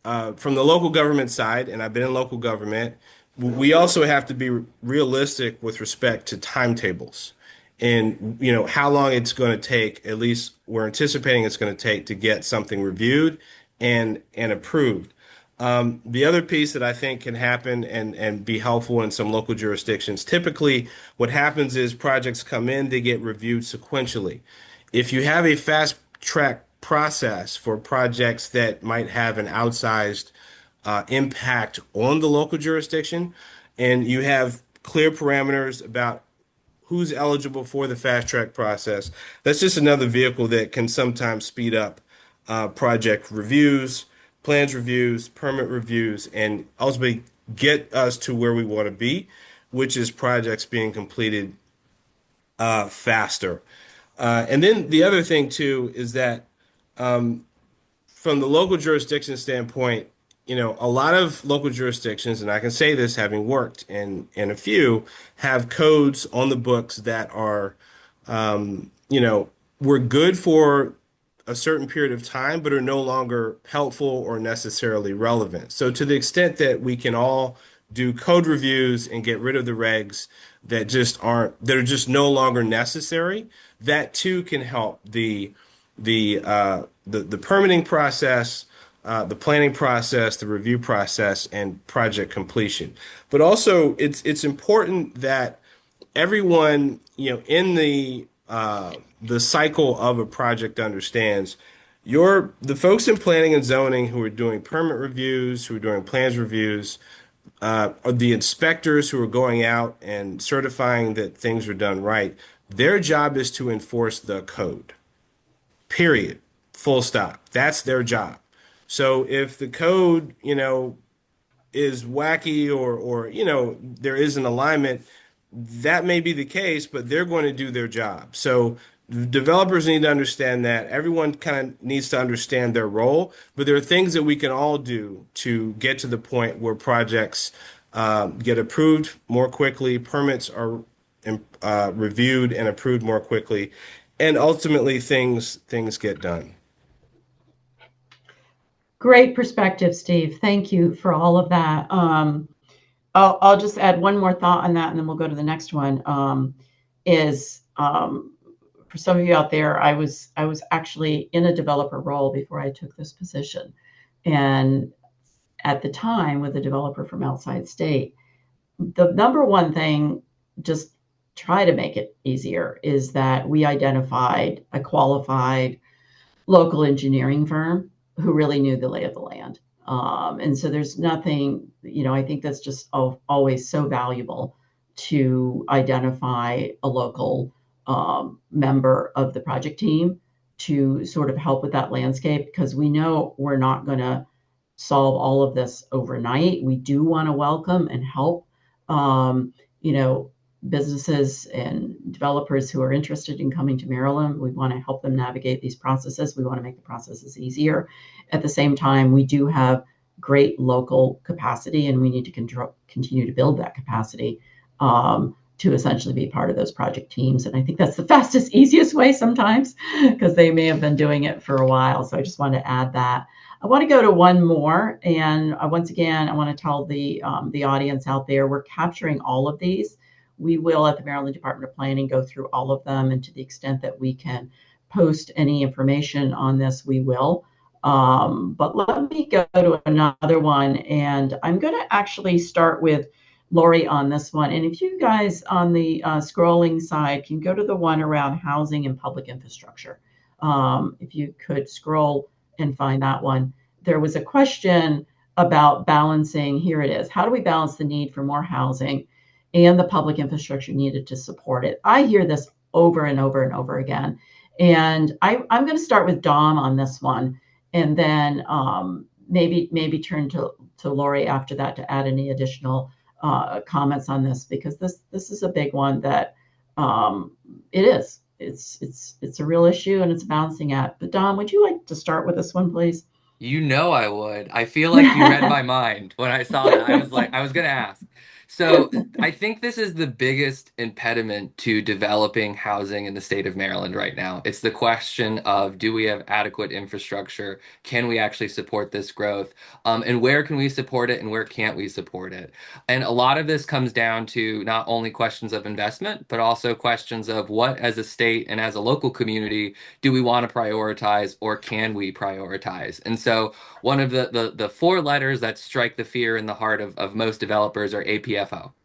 from the local government side, and I've been in local government, we also have to be realistic with respect to timetables and how long it's going to take. At least we're anticipating it's going to take to get something reviewed and approved. The other piece that I think can happen and be helpful in some local jurisdictions, typically what happens is projects come in, they get reviewed sequentially. If you have a fast track process for projects that might have an outsized impact on the local jurisdiction, and you have clear parameters about who's eligible for the fast track process, that's just another vehicle that can sometimes speed up project reviews, plans reviews, permit reviews, and ultimately get us to where we want to be, which is projects being completed faster. And then the other thing too is that from the local jurisdiction standpoint, a lot of local jurisdictions, and I can say this having worked in a few, have codes on the books that are, were good for a certain period of time, but are no longer helpful or necessarily relevant. So to the extent that we can all do code reviews and get rid of the regs that are just no longer necessary, that too can help the permitting process, the planning process, the review process, and project completion. But also, it's important that everyone, in the cycle of a project understands the folks in planning and zoning who are doing permit reviews, who are doing plans reviews, are the inspectors who are going out and certifying that things are done right. Their job is to enforce the code. Period. Full stop. That's their job. So if the code, is wacky or there is an alignment, that may be the case, but they're going to do their job. So developers need to understand that. Everyone kind of needs to understand their role, but there are things that we can all do to get to the point where projects get approved more quickly, permits are reviewed and approved more quickly, and ultimately things get done. Great perspective, Steve. Thank you for all of that. I'll just add one more thought on that, and then we'll go to the next one. For some of you out there, I was actually in a developer role before I took this position, and at the time with a developer from outside state, the number one thing, just try to make it easier, is that we identified a qualified local engineering firm who really knew the lay of the land. And so there's nothing, I think that's just always so valuable to identify a local member of the project team to sort of help with that landscape, because we know we're not going to solve all of this overnight. We do want to welcome and help, businesses and developers who are interested in coming to Maryland. We want to help them navigate these processes. We want to make the processes easier. At the same time, we do have great local capacity, and we need to continue to build that capacity to essentially be part of those project teams. And I think that's the fastest, easiest way sometimes, because they may have been doing it for a while. So I just want to add that. I want to go to one more. And once again, I want to tell the audience out there, we're capturing all of these. We will, at the Maryland Department of Planning, go through all of them. And to the extent that we can post any information on this, we will. But let me go to another one. And I'm going to actually start with Lori on this one. And if you guys on the scrolling side can go to the one around housing and public infrastructure. If you could scroll and find that one. There was a question about balancing, here it is. How do we balance the need for more housing and the public infrastructure needed to support it? I hear this over and over and over again. And I'm going to start with Dom on this one. and then maybe turn to Lori after that to add any additional comments on this, because this is a big one that it is. It's a real issue and it's a balancing act. But Dom, would you like to start with this one, please? You know I would. I feel like you read my mind when I saw that. I was like, I was gonna ask. So I think this is the biggest impediment to developing housing in the state of Maryland right now. It's the question of, do we have adequate infrastructure? Can we actually support this growth? And where can we support it and where can't we support it? And a lot of this comes down to not only questions of investment, but also questions of what, as a state and as a local community, do we want to prioritize or can we prioritize? And so one of the four letters that strike the fear in the heart of most developers are APFO.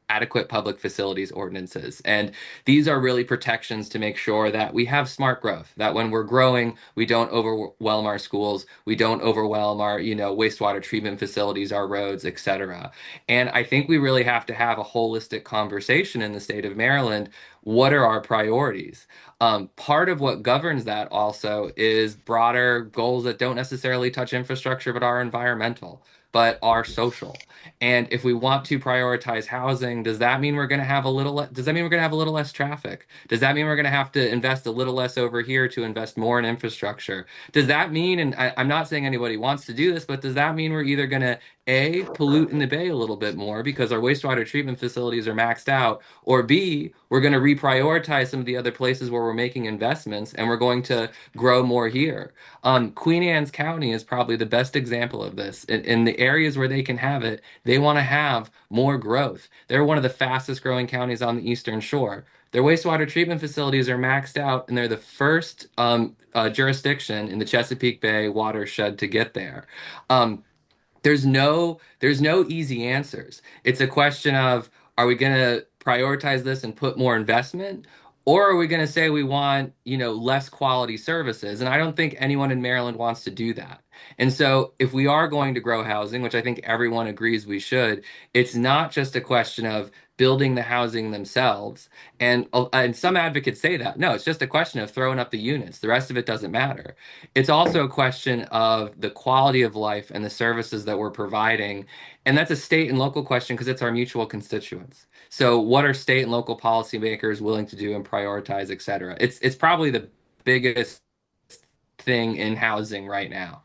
Adequate public facilities ordinances. And these are really protections to make sure that we have smart growth, that when we're growing, we don't overwhelm our schools, we don't overwhelm our, wastewater treatment facilities, our roads, et cetera. And I think we really have to have a holistic conversation in the state of Maryland. What are our priorities? Part of what governs that also is broader goals that don't necessarily touch infrastructure, but are environmental, but are social. And if we want to prioritize housing, does that mean we're going to have a little? Does that mean we're going to have a little less traffic? Does that mean we're going to have to invest a little less over here to invest more in infrastructure? Does that mean, and I'm not saying anybody wants to do this, but does that mean we're either going to A, pollute in the bay a little bit more because our wastewater treatment facilities are maxed out, or B, we're going to reprioritize some of the other places where we're making investments and we're going to grow more here. Queen Anne's County is probably the best example of this. In the areas where they can have it, they want to have more growth. They're one of the fastest growing counties on the Eastern Shore. Their wastewater treatment facilities are maxed out, and they're the first jurisdiction in the Chesapeake Bay watershed to get there. Um, there's no easy answers. It's a question of, are we going to prioritize this and put more investment, or are we going to say we want, less quality services? And I don't think anyone in Maryland wants to do that. And so if we are going to grow housing, which I think everyone agrees we should, it's not just a question of building the housing themselves. And some advocates say that. No, it's just a question of throwing up the units. The rest of it doesn't matter. It's also a question of the quality of life and the services that we're providing. And that's a state and local question because it's our mutual constituents. So what are state and local policymakers willing to do and prioritize, et cetera? It's probably the biggest thing in housing right now.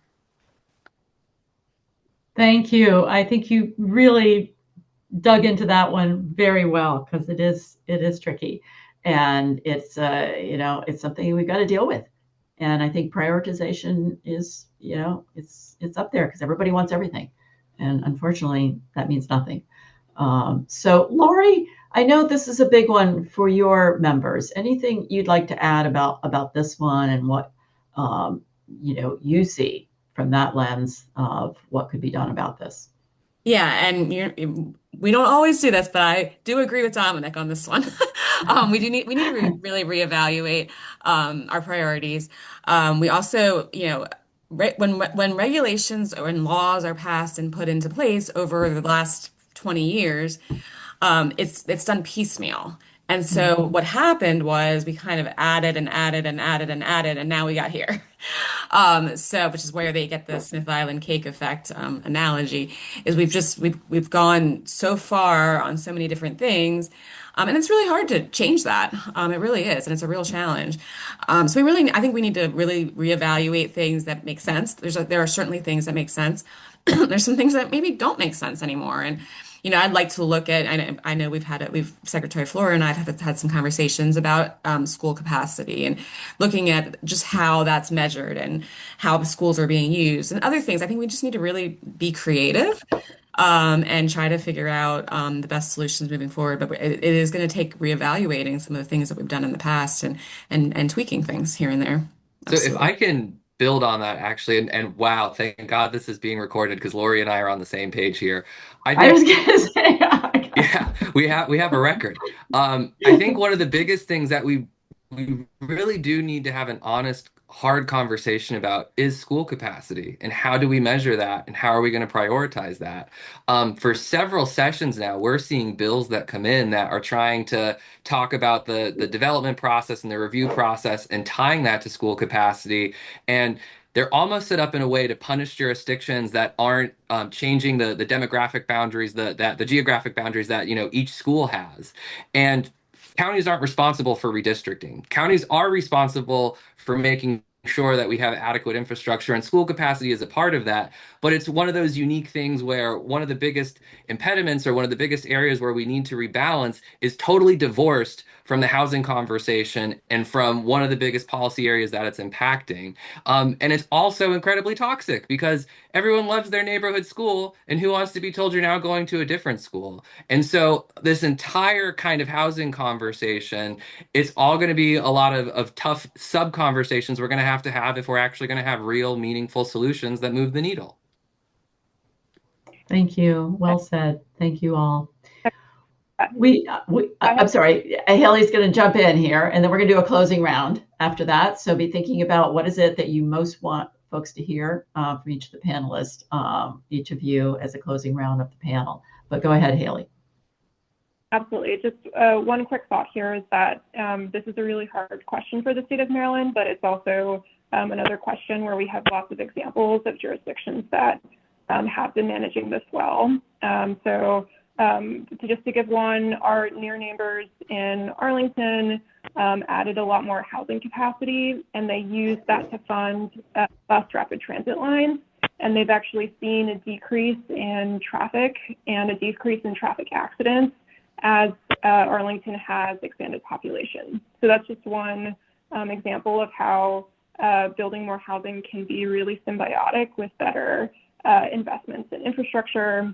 Thank you. I think you really dug into that one very well, because it is tricky, and it's something we've got to deal with. And I think prioritization is, it's up there because everybody wants everything, and unfortunately that means nothing. So Lori, I know this is a big one for your members. Anything you'd like to add about this one and what you see from that lens of what could be done about this? Yeah, and we don't always do this, but I do agree with Dominic on this one. We need to really reevaluate our priorities. We also, when regulations or when laws are passed and put into place over the last 20 years, it's done piecemeal. And so what happened was we kind of added and added and added and added, and now we got here. So which is where they get the Smith Island cake effect analogy, is we've gone so far on so many different things, and it's really hard to change that. It really is, and it's a real challenge. So I think we need to really reevaluate things that make sense. There are certainly things that make sense. There's some things that maybe don't make sense anymore, and I'd like to look at. I know we've Secretary Flora and I have had some conversations about school capacity and looking at just how that's measured and how schools are being used and other things. I think we just need to really be creative and try to figure out the best solutions moving forward. But it is going to take reevaluating some of the things that we've done in the past and tweaking things here and there. So if Absolutely. I can build on that actually, and wow, thank God this is being recorded because Lori and I are on the same page here. I I think was gonna say, yeah, we have a record. I think one of the biggest things that we really do need to have an honest, hard conversation about is school capacity and how do we measure that and how are we going to prioritize that? For several sessions now, we're seeing bills that come in that are trying to talk about the development process and the review process and tying that to school capacity. And they're almost set up in a way to punish jurisdictions that aren't changing the demographic boundaries, the geographic boundaries that each school has. And counties aren't responsible for redistricting. Counties are responsible for making sure that we have adequate infrastructure, and school capacity is a part of that. But it's one of those unique things where one of the biggest impediments or one of the biggest areas where we need to rebalance is totally divorced from the housing conversation and from one of the biggest policy areas that it's impacting. And it's also incredibly toxic because everyone loves their neighborhood school, and who wants to be told you're now going to a different school? And so this entire kind of housing conversation, it's all going to be a lot of tough sub conversations we're going to have if we're actually going to have real meaningful solutions that move the needle. Thank you. Well said. Thank you all. I'm sorry, Haley's going to jump in here, and then we're going to do a closing round after that. So be thinking about what is it that you most want folks to hear from each of the panelists, each of you as a closing round of the panel. But go ahead, Haley. Absolutely. Just one quick thought here is that this is a really hard question for the state of Maryland, but it's also another question where we have lots of examples of jurisdictions that have been managing this well. Just to give one, our near neighbors in Arlington added a lot more housing capacity, and they used that to fund bus rapid transit lines. And they've actually seen a decrease in traffic and a decrease in traffic accidents as Arlington has expanded population. So that's just one example of how building more housing can be really symbiotic with better investments in infrastructure.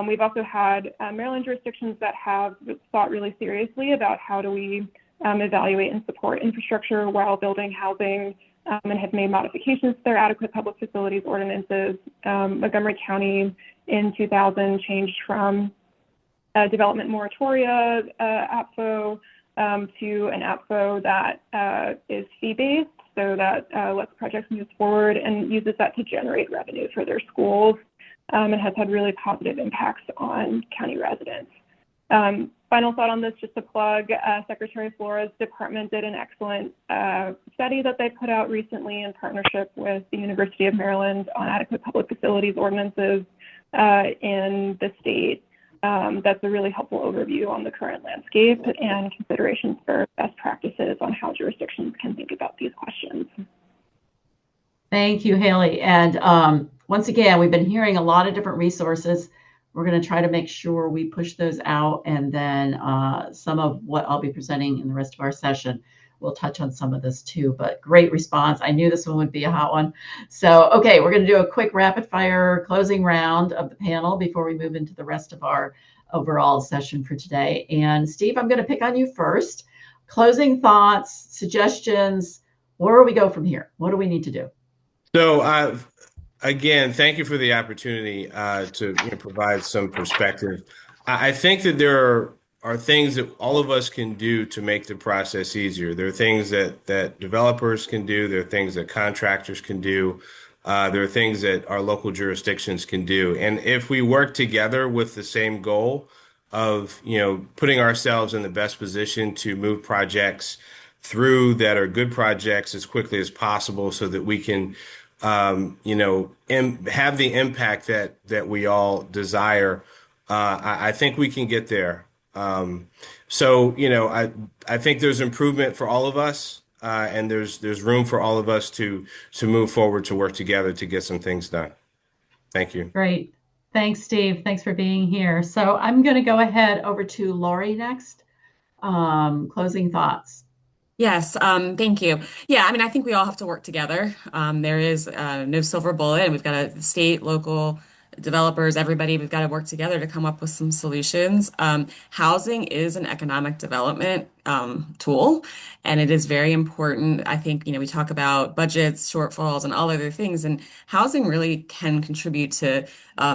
We've also had Maryland jurisdictions that have thought really seriously about how do we evaluate and support infrastructure while building housing, and have made modifications to their adequate public facilities ordinances. Montgomery County in 2000 changed from a development moratoria APFO to an APFO that is fee-based, so that lets projects move forward and uses that to generate revenue for their schools, and has had really positive impacts on county residents. Final thought on this, just to plug, Secretary Flora's department did an excellent study that they put out recently in partnership with the University of Maryland on adequate public facilities ordinances in the state. That's a really helpful overview on the current landscape and considerations for best practices on how jurisdictions can think about these questions. Thank you, Haley. And once again, we've been hearing a lot of different resources. We're going to try to make sure we push those out, and then some of what I'll be presenting in the rest of our session, we'll touch on some of this too, but great response. I knew this one would be a hot one. So, okay, we're going to do a quick rapid fire closing round of the panel before we move into the rest of our overall session for today. And Steve, I'm going to pick on you first. Closing thoughts, suggestions, where do we go from here? What do we need to do? So, again, thank you for the opportunity to provide some perspective. I think that there are things that all of us can do to make the process easier. There are things that developers can do. There are things that contractors can do. There are things that our local jurisdictions can do. And if we work together with the same goal of, putting ourselves in the best position to move projects through that are good projects as quickly as possible so that we can have the impact that we all desire, I think we can get there. I think there's improvement for all of us, and there's room for all of us to move forward, to work together to get some things done. Thank you. Great. Thanks, Steve. Thanks for being here. So I'm going to go ahead over to Lori next. Closing thoughts. Yes, thank you. Yeah, I mean, I think we all have to work together. There is no silver bullet, and we've got a state, local, developers, everybody, we've got to work together to come up with some solutions. Housing is an economic development tool, and it is very important. I think, we talk about budgets, shortfalls, and all other things, and housing really can contribute to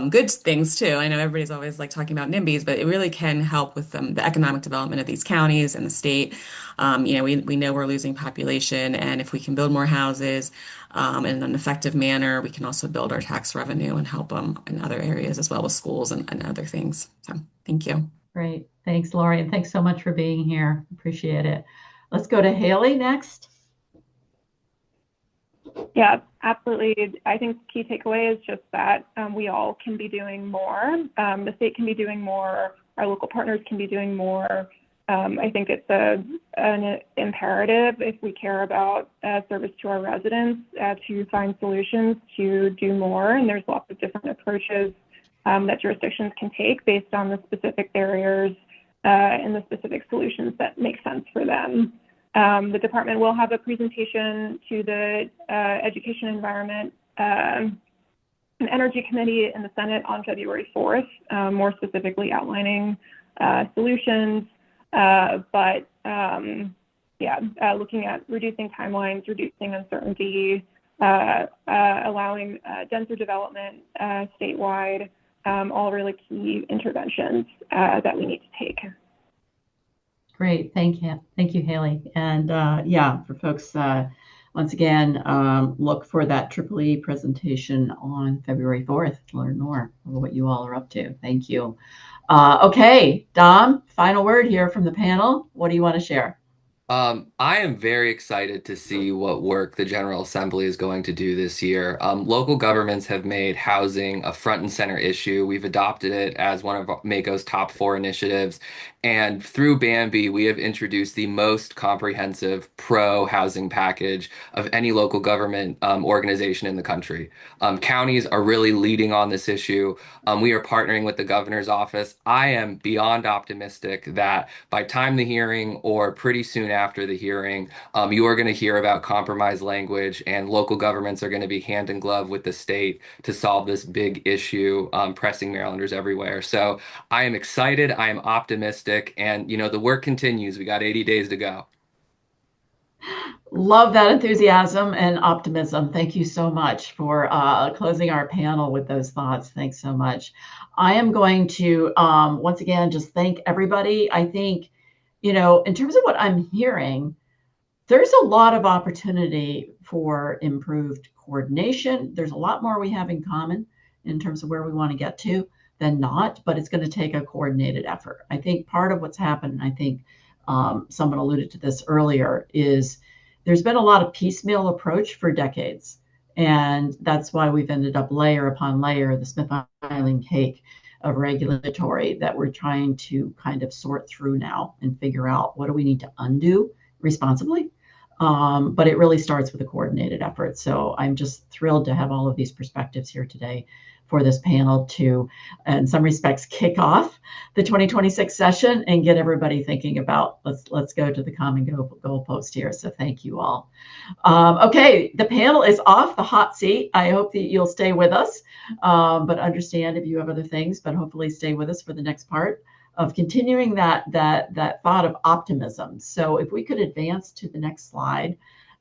good things too. I know everybody's always like talking about NIMBYs, but it really can help with the economic development of these counties and the state. We know we're losing population, and if we can build more houses in an effective manner, we can also build our tax revenue and help them in other areas as well with schools and other things. So thank you. Great. Thanks, Lori. And thanks so much for being here. Appreciate it. Let's go to Haley next. Yeah, absolutely. I think the key takeaway is just that we all can be doing more. The state can be doing more. Our local partners can be doing more. I think it's an imperative if we care about service to our residents to find solutions to do more. And there's lots of different approaches that jurisdictions can take based on the specific barriers and the specific solutions that make sense for them. The department will have a presentation to the Education, Environment, and Energy Committee in the Senate on February 4th, more specifically outlining solutions. Looking at reducing timelines, reducing uncertainty, allowing denser development statewide, all really key interventions that we need to take. Great, thank you, Haley. And for folks, once again, look for that EEE presentation on February 4th to learn more about what you all are up to. Thank you. Okay, Dom, final word here from the panel. What do you want to share? I am very excited to see what work the General Assembly is going to do this year. Local governments have made housing a front and center issue. We've adopted it as one of MACo's top 4 initiatives. And through Bambi, we have introduced the most comprehensive pro-housing package of any local government organization in the country. Counties are really leading on this issue. We are partnering with the governor's office. I am beyond optimistic that by time the hearing or pretty soon after the hearing, you are going to hear about compromise language, and local governments are going to be hand in glove with the state to solve this big issue pressing Marylanders everywhere. So I am excited. I am optimistic. And, the work continues. We got 80 days to go. Love that enthusiasm and optimism. Thank you so much for closing our panel with those thoughts. Thanks so much. I am going to, once again, just thank everybody. I think, in terms of what I'm hearing, there's a lot of opportunity for improved coordination. There's a lot more we have in common in terms of where we want to get to than not, but it's going to take a coordinated effort. I think part of what's happened, I think someone alluded to this earlier, is there's been a lot of piecemeal approach for decades. And that's why we've ended up layer upon layer, the Smith Island cake of regulatory that we're trying to kind of sort through now and figure out what do we need to undo responsibly. But it really starts with a coordinated effort. So I'm just thrilled to have all of these perspectives here today for this panel to, in some respects, kick off the 2026 session and get everybody thinking about let's go to the common goalpost here. So thank you all. Okay, the panel is off the hot seat. I hope that you'll stay with us, but understand if you have other things, but hopefully stay with us for the next part of continuing that thought of optimism. So if we could advance to the next slide,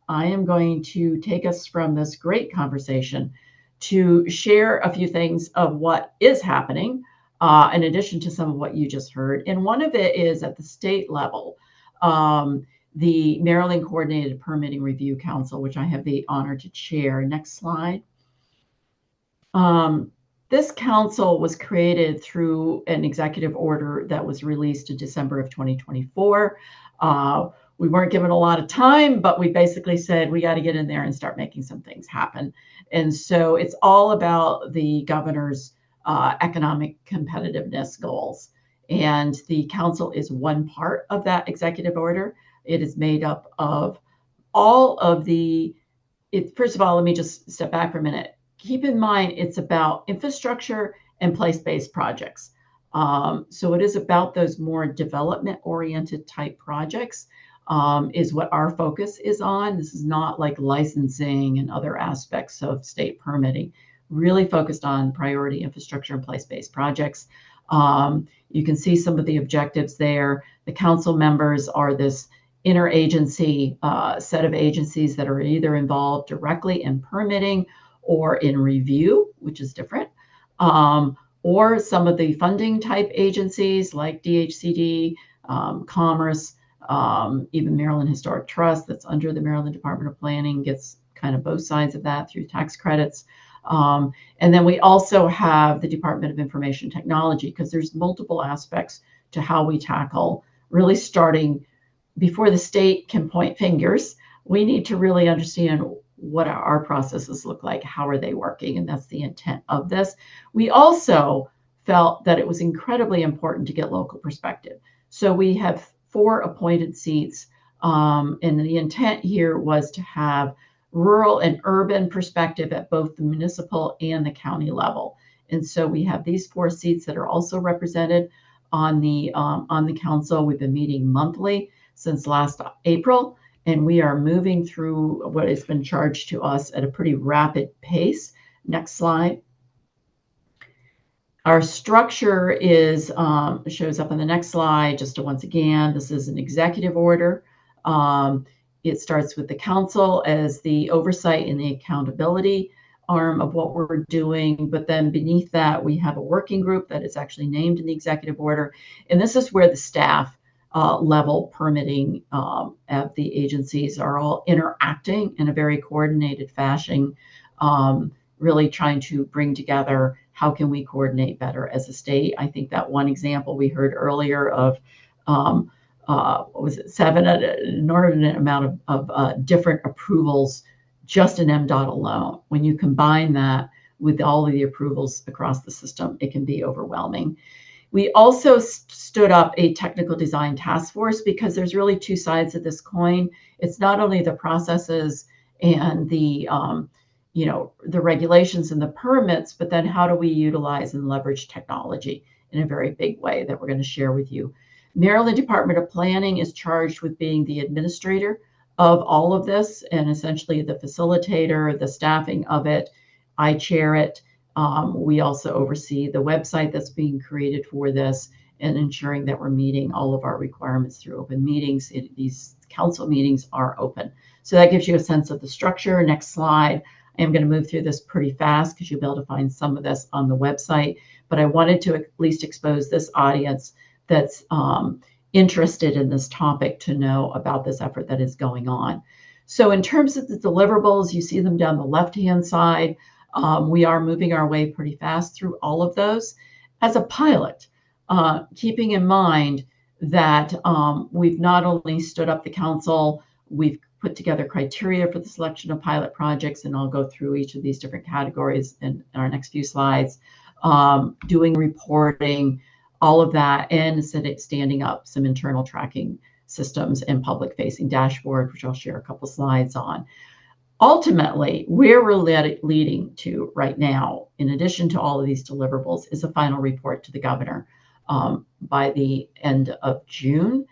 I am going to take us from this great conversation to share a few things of what is happening, in addition to some of what you just heard. And one of it is at the state level, the Maryland Coordinated Permitting Review Council, which I have the honor to chair. Next slide. This council was created through an executive order that was released in December of 2024. We weren't given a lot of time, but we basically said we got to get in there and start making some things happen. And so it's all about the governor's economic competitiveness goals. And the council is one part of that executive order. It is made up of all of first of all, let me just step back for a minute. Keep in mind, it's about infrastructure and place-based projects. So it is about those more development-oriented type projects. Is what our focus is on. This is not like licensing and other aspects of state permitting, really focused on priority infrastructure and place-based projects. You can see some of the objectives there. The council members are this interagency set of agencies that are either involved directly in permitting or in review, which is different, or some of the funding type agencies like DHCD, Commerce, even Maryland Historic Trust that's under the Maryland Department of Planning gets kind of both sides of that through tax credits. And then we also have the Department of Information Technology, because there's multiple aspects to how we tackle, really starting before the state can point fingers. We need to really understand what our processes look like, how are they working, and that's the intent of this. We also felt that it was incredibly important to get local perspective. So we have 4 appointed seats, and the intent here was to have rural and urban perspective at both the municipal and the county level. And so we have these 4 seats that are also represented on the council. We've been meeting monthly since last April, and we are moving through what has been charged to us at a pretty rapid pace. Next slide. Our structure is shows up on the next slide. Just to once again, this is an executive order. It starts with the council as the oversight and the accountability arm of what we're doing. But then beneath that, we have a working group that is actually named in the executive order. And this is where the staff level permitting at the agencies are all interacting in a very coordinated fashion, really trying to bring together how can we coordinate better as a state. I think that one example we heard earlier of what was it, 7, an inordinate amount of different approvals just in MDOT alone. When you combine that with all of the approvals across the system, it can be overwhelming. We also stood up a technical design task force because there's really 2 sides of this coin. It's not only the processes and the the regulations and the permits, but then how do we utilize and leverage technology in a very big way that we're going to share with you. Maryland Department of Planning is charged with being the administrator of all of this and essentially the facilitator, the staffing of it. I chair it. We also oversee the website that's being created for this and ensuring that we're meeting all of our requirements through open meetings. These council meetings are open. So that gives you a sense of the structure. Next slide. I am going to move through this pretty fast because you'll be able to find some of this on the website. But I wanted to at least expose this audience that's interested in this topic to know about this effort that is going on. So in terms of the deliverables, you see them down the left-hand side. We are moving our way pretty fast through all of those as a pilot, keeping in mind that we've not only stood up the council, we've put together criteria for the selection of pilot projects, and I'll go through each of these different categories in our next few slides, doing reporting, all of that, and standing up some internal tracking systems and public-facing dashboard, which I'll share a couple slides on. Ultimately, where we're leading to right now, in addition to all of these deliverables, is a final report to the governor by the end of June.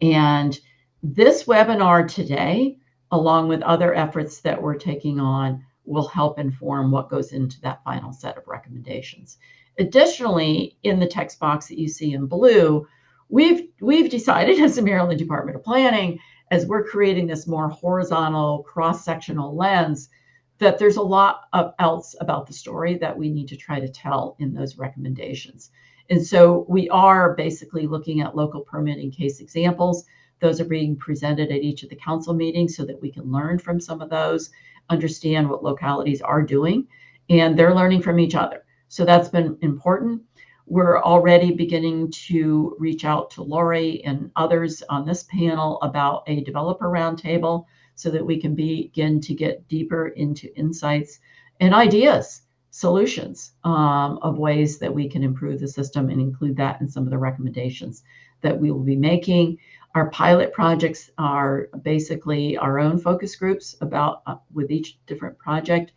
And this webinar today, along with other efforts that we're taking on, will help inform what goes into that final set of recommendations. Additionally, in the text box that you see in blue, we've decided as the Maryland Department of Planning, as we're creating this more horizontal cross-sectional lens, that there's a lot else about the story that we need to try to tell in those recommendations. And so we are basically looking at local permitting case examples. Those are being presented at each of the council meetings so that we can learn from some of those, understand what localities are doing, and they're learning from each other. So that's been important. We're already beginning to reach out to Lori and others on this panel about a developer roundtable so that we can begin to get deeper into insights and ideas, solutions of ways that we can improve the system and include that in some of the recommendations that we will be making. Our pilot projects are basically our own focus groups about with each different project.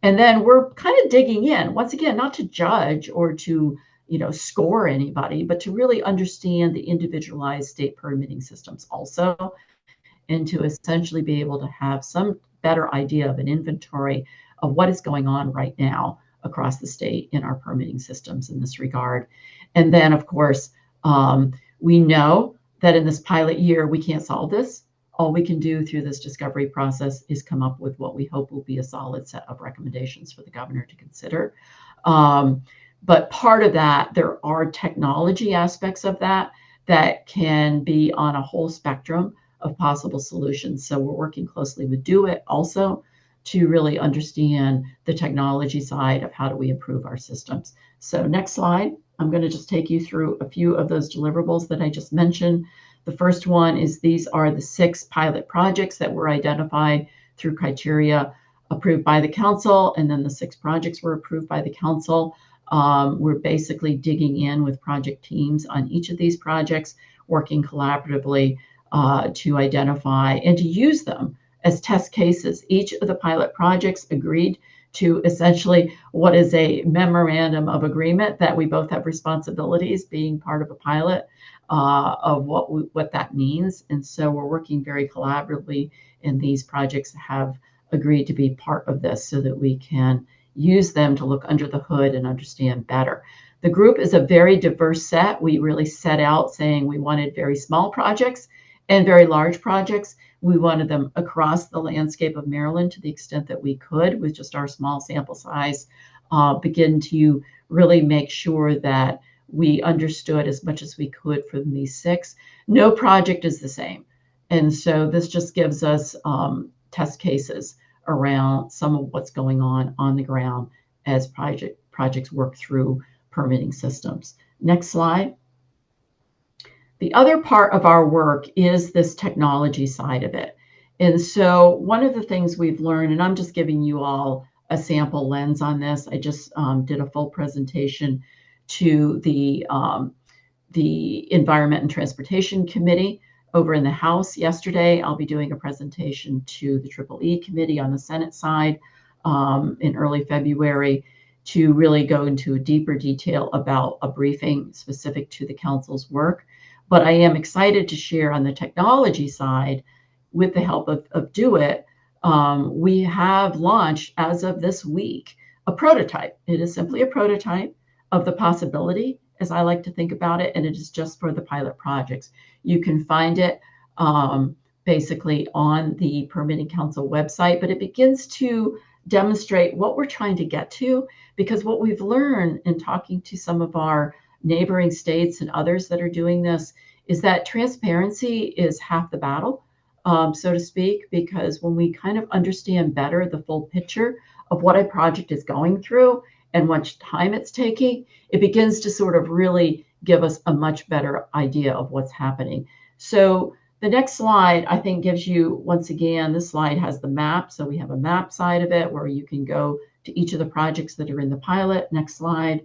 And then we're kind of digging in, once again, not to judge or to score anybody, but to really understand the individualized state permitting systems also, and to essentially be able to have some better idea of an inventory of what is going on right now across the state in our permitting systems in this regard. And then, of course, we know that in this pilot year, we can't solve this. All we can do through this discovery process is come up with what we hope will be a solid set of recommendations for the governor to consider. But part of that, there are technology aspects of that can be on a whole spectrum of possible solutions. So we're working closely with Do It also to really understand the technology side of how do we improve our systems. So next slide. I'm going to just take you through a few of those deliverables that I just mentioned. The first one is these are the 6 pilot projects that were identified through criteria approved by the council, and then the 6 projects were approved by the council. We're basically digging in with project teams on each of these projects, working collaboratively to identify and to use them as test cases. Each of the pilot projects agreed to essentially what is a memorandum of agreement that we both have responsibilities being part of a pilot of what that means. And so we're working very collaboratively, and these projects have agreed to be part of this so that we can use them to look under the hood and understand better. The group is a very diverse set. We really set out saying we wanted very small projects and very large projects. We wanted them across the landscape of Maryland to the extent that we could with just our small sample size, begin to really make sure that we understood as much as we could from these 6. No project is the same. And so this just gives us test cases around some of what's going on the ground as projects work through permitting systems. Next slide. The other part of our work is this technology side of it. And so one of the things we've learned, and I'm just giving you all a sample lens on this. I just did a full presentation to the Environment and Transportation Committee over in the House yesterday. I'll be doing a presentation to the EEE committee on the Senate side in early February to really go into a deeper detail about a briefing specific to the council's work. But I am excited to share on the technology side, with the help of Do It, we have launched as of this week a prototype. It is simply a prototype of the possibility, as I like to think about it, and it is just for the pilot projects. You can find it basically on the Permitting Council website, but it begins to demonstrate what we're trying to get to, because what we've learned in talking to some of our neighboring states and others that are doing this is that transparency is half the battle, so to speak, because when we kind of understand better the full picture of what a project is going through and much time it's taking, it begins to sort of really give us a much better idea of what's happening. So the next slide, I think, gives you, once again, this slide has the map. So we have a map side of it where you can go to each of the projects that are in the pilot. Next slide.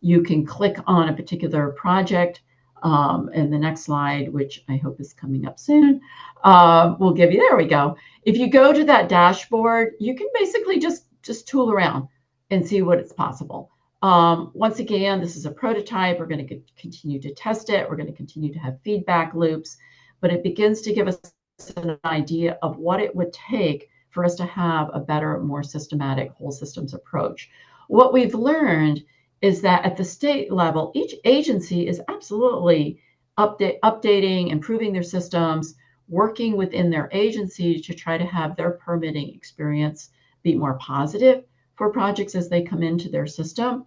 You can click on a particular project. And the next slide, which I hope is coming up soon, will give you, there we go. If you go to that dashboard, you can basically just tool around and see what is possible. Once again, this is a prototype. We're going to continue to test it. We're going to continue to have feedback loops, but it begins to give us an idea of what it would take for us to have a better, more systematic whole systems approach. What we've learned is that at the state level, each agency is absolutely updating, improving their systems, working within their agency to try to have their permitting experience be more positive for projects as they come into their system.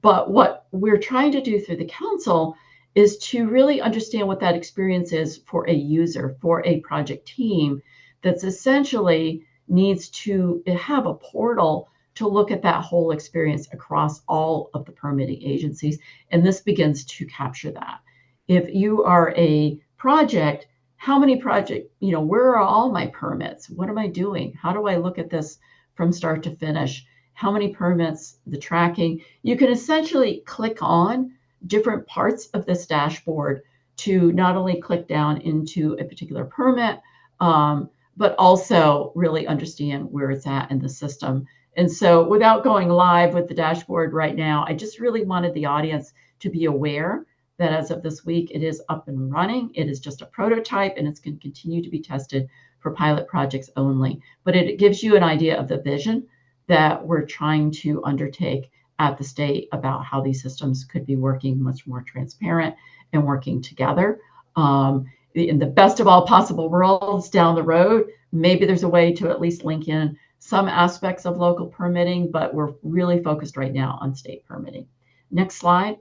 But what we're trying to do through the council is to really understand what that experience is for a user, for a project team that's essentially needs to have a portal to look at that whole experience across all of the permitting agencies. And this begins to capture that. If you are a project, how many projects, where are all my permits? What am I doing? How do I look at this from start to finish? How many permits, the tracking? You can essentially click on different parts of this dashboard to not only click down into a particular permit, but also really understand where it's at in the system. And so without going live with the dashboard right now, I just really wanted the audience to be aware that as of this week, it is up and running. It is just a prototype, and it's going to continue to be tested for pilot projects only. But it gives you an idea of the vision that we're trying to undertake at the state about how these systems could be working much more transparent and working together. In the best of all possible worlds down the road, maybe there's a way to at least link in some aspects of local permitting, but we're really focused right now on state permitting. Next slide.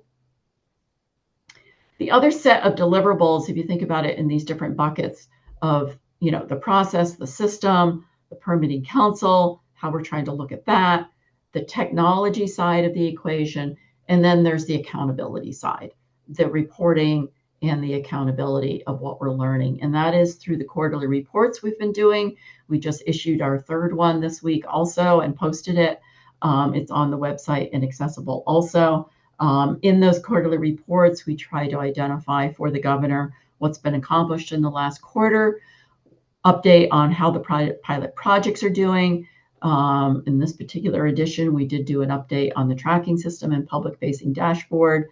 The other set of deliverables, if you think about it in these different buckets of, the process, the system, the permitting council, how we're trying to look at that, the technology side of the equation, and then there's the accountability side, the reporting and the accountability of what we're learning. And that is through the quarterly reports we've been doing. We just issued our third one this week also and posted it. It's on the website and accessible also. In those quarterly reports, we try to identify for the governor what's been accomplished in the last quarter, update on how the pilot projects are doing. In this particular edition, we did do an update on the tracking system and public-facing dashboard,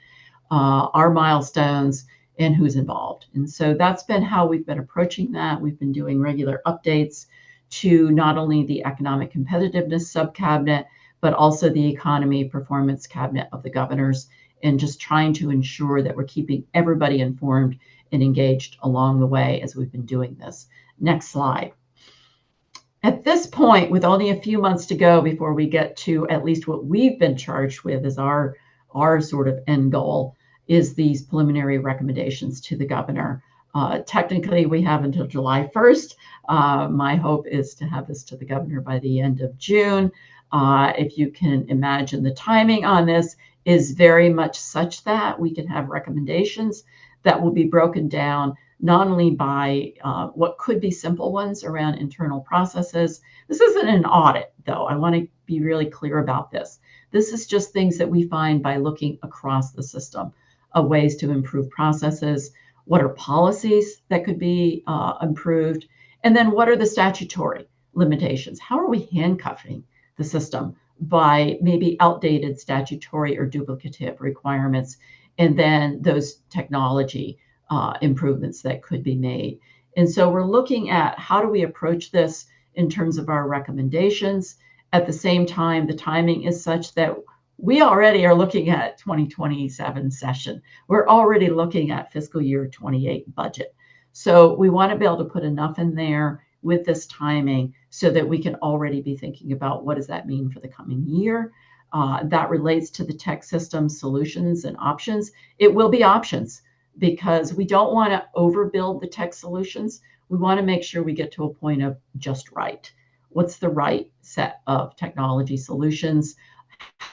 our milestones, and who's involved. And so that's been how we've been approaching that. We've been doing regular updates to not only the economic competitiveness sub-cabinet, but also the economy performance cabinet of the governors, and just trying to ensure that we're keeping everybody informed and engaged along the way as we've been doing this. Next slide. At this point, with only a few months to go before we get to at least what we've been charged with as our sort of end goal, is these preliminary recommendations to the governor. Technically, we have until July 1st. My hope is to have this to the governor by the end of June. If you can imagine, the timing on this is very much such that we can have recommendations that will be broken down not only by what could be simple ones around internal processes. This isn't an audit, though. I want to be really clear about this. This is just things that we find by looking across the system of ways to improve processes. What are policies that could be improved? And then what are the statutory limitations? How are we handcuffing the system by maybe outdated statutory or duplicative requirements, and then those technology improvements that could be made? And so we're looking at how do we approach this in terms of our recommendations. At the same time, the timing is such that we already are looking at 2027 session. We're already looking at fiscal year 28 budget. So we want to be able to put enough in there with this timing so that we can already be thinking about what does that mean for the coming year. That relates to the tech system solutions and options. It will be options because we don't want to overbuild the tech solutions. We want to make sure we get to a point of just right. What's the right set of technology solutions?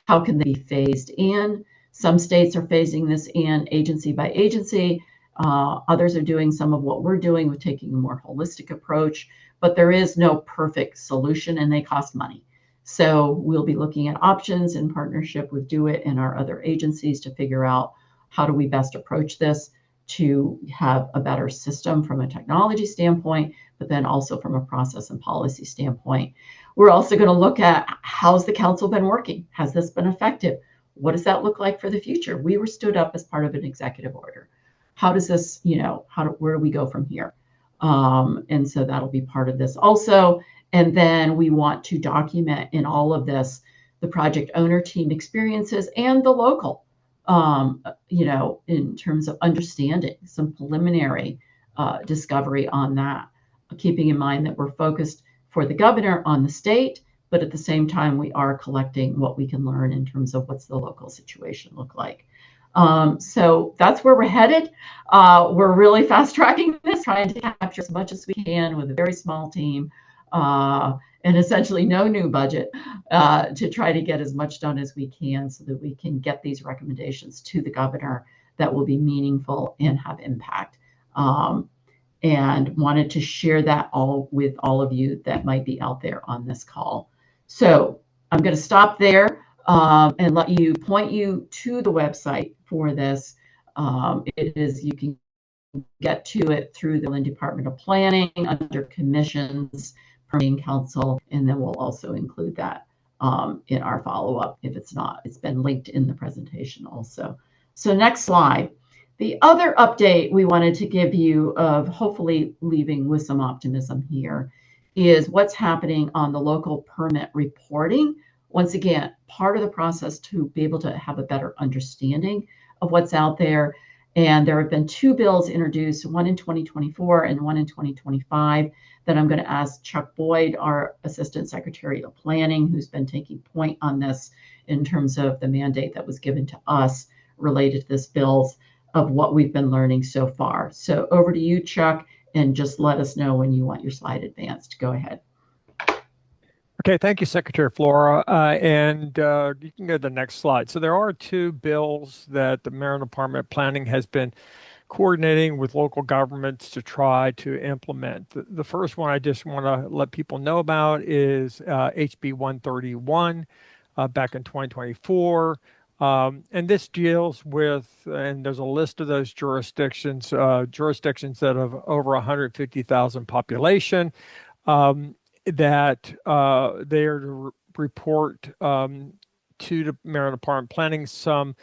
How can they be phased in? Some states are phasing this in agency by agency. Others are doing some of what we're doing with taking a more holistic approach, but there is no perfect solution and they cost money. So we'll be looking at options in partnership with Do It and our other agencies to figure out how do we best approach this to have a better system from a technology standpoint, but then also from a process and policy standpoint. We're also going to look at how's the council been working? Has this been effective? What does that look like for the future? We were stood up as part of an executive order. How does this, where do we go from here? And so that'll be part of this also. And then we want to document in all of this the project owner team experiences and the local, in terms of understanding some preliminary discovery on that, keeping in mind that we're focused for the governor on the state, but at the same time, we are collecting what we can learn in terms of what's the local situation look like. So that's where we're headed. We're really fast tracking this, trying to capture as much as we can with a very small team and essentially no new budget to try to get as much done as we can so that we can get these recommendations to the governor that will be meaningful and have impact. And wanted to share that all with all of you that might be out there on this call. So I'm going to stop there and let you point you to the website for this. You can get to it through the Department of Planning under commissions, permitting council, and then we'll also include that in our follow-up if it's not. It's been linked in the presentation also. So next slide. The other update we wanted to give you of hopefully leaving with some optimism here is what's happening on the local permit reporting. Once again, part of the process to be able to have a better understanding of what's out there. And there have been two bills introduced, one in 2024 and one in 2025, that I'm going to ask Chuck Boyd, our Assistant Secretary of Planning, who's been taking point on this in terms of the mandate that was given to us related to this bills, of what we've been learning so far. So over to you, Chuck, and just let us know when you want your slide advanced. Go ahead. Okay, thank you, Secretary Flora. And you can go to the next slide. So there are two bills that the Maryland Department of Planning has been coordinating with local governments to try to implement. The first one I just want to let people know about is HB 131 back in 2024. And this deals with, and there's a list of those jurisdictions, jurisdictions that have over 150,000 population, that they are to report to the Maryland Department of Planning some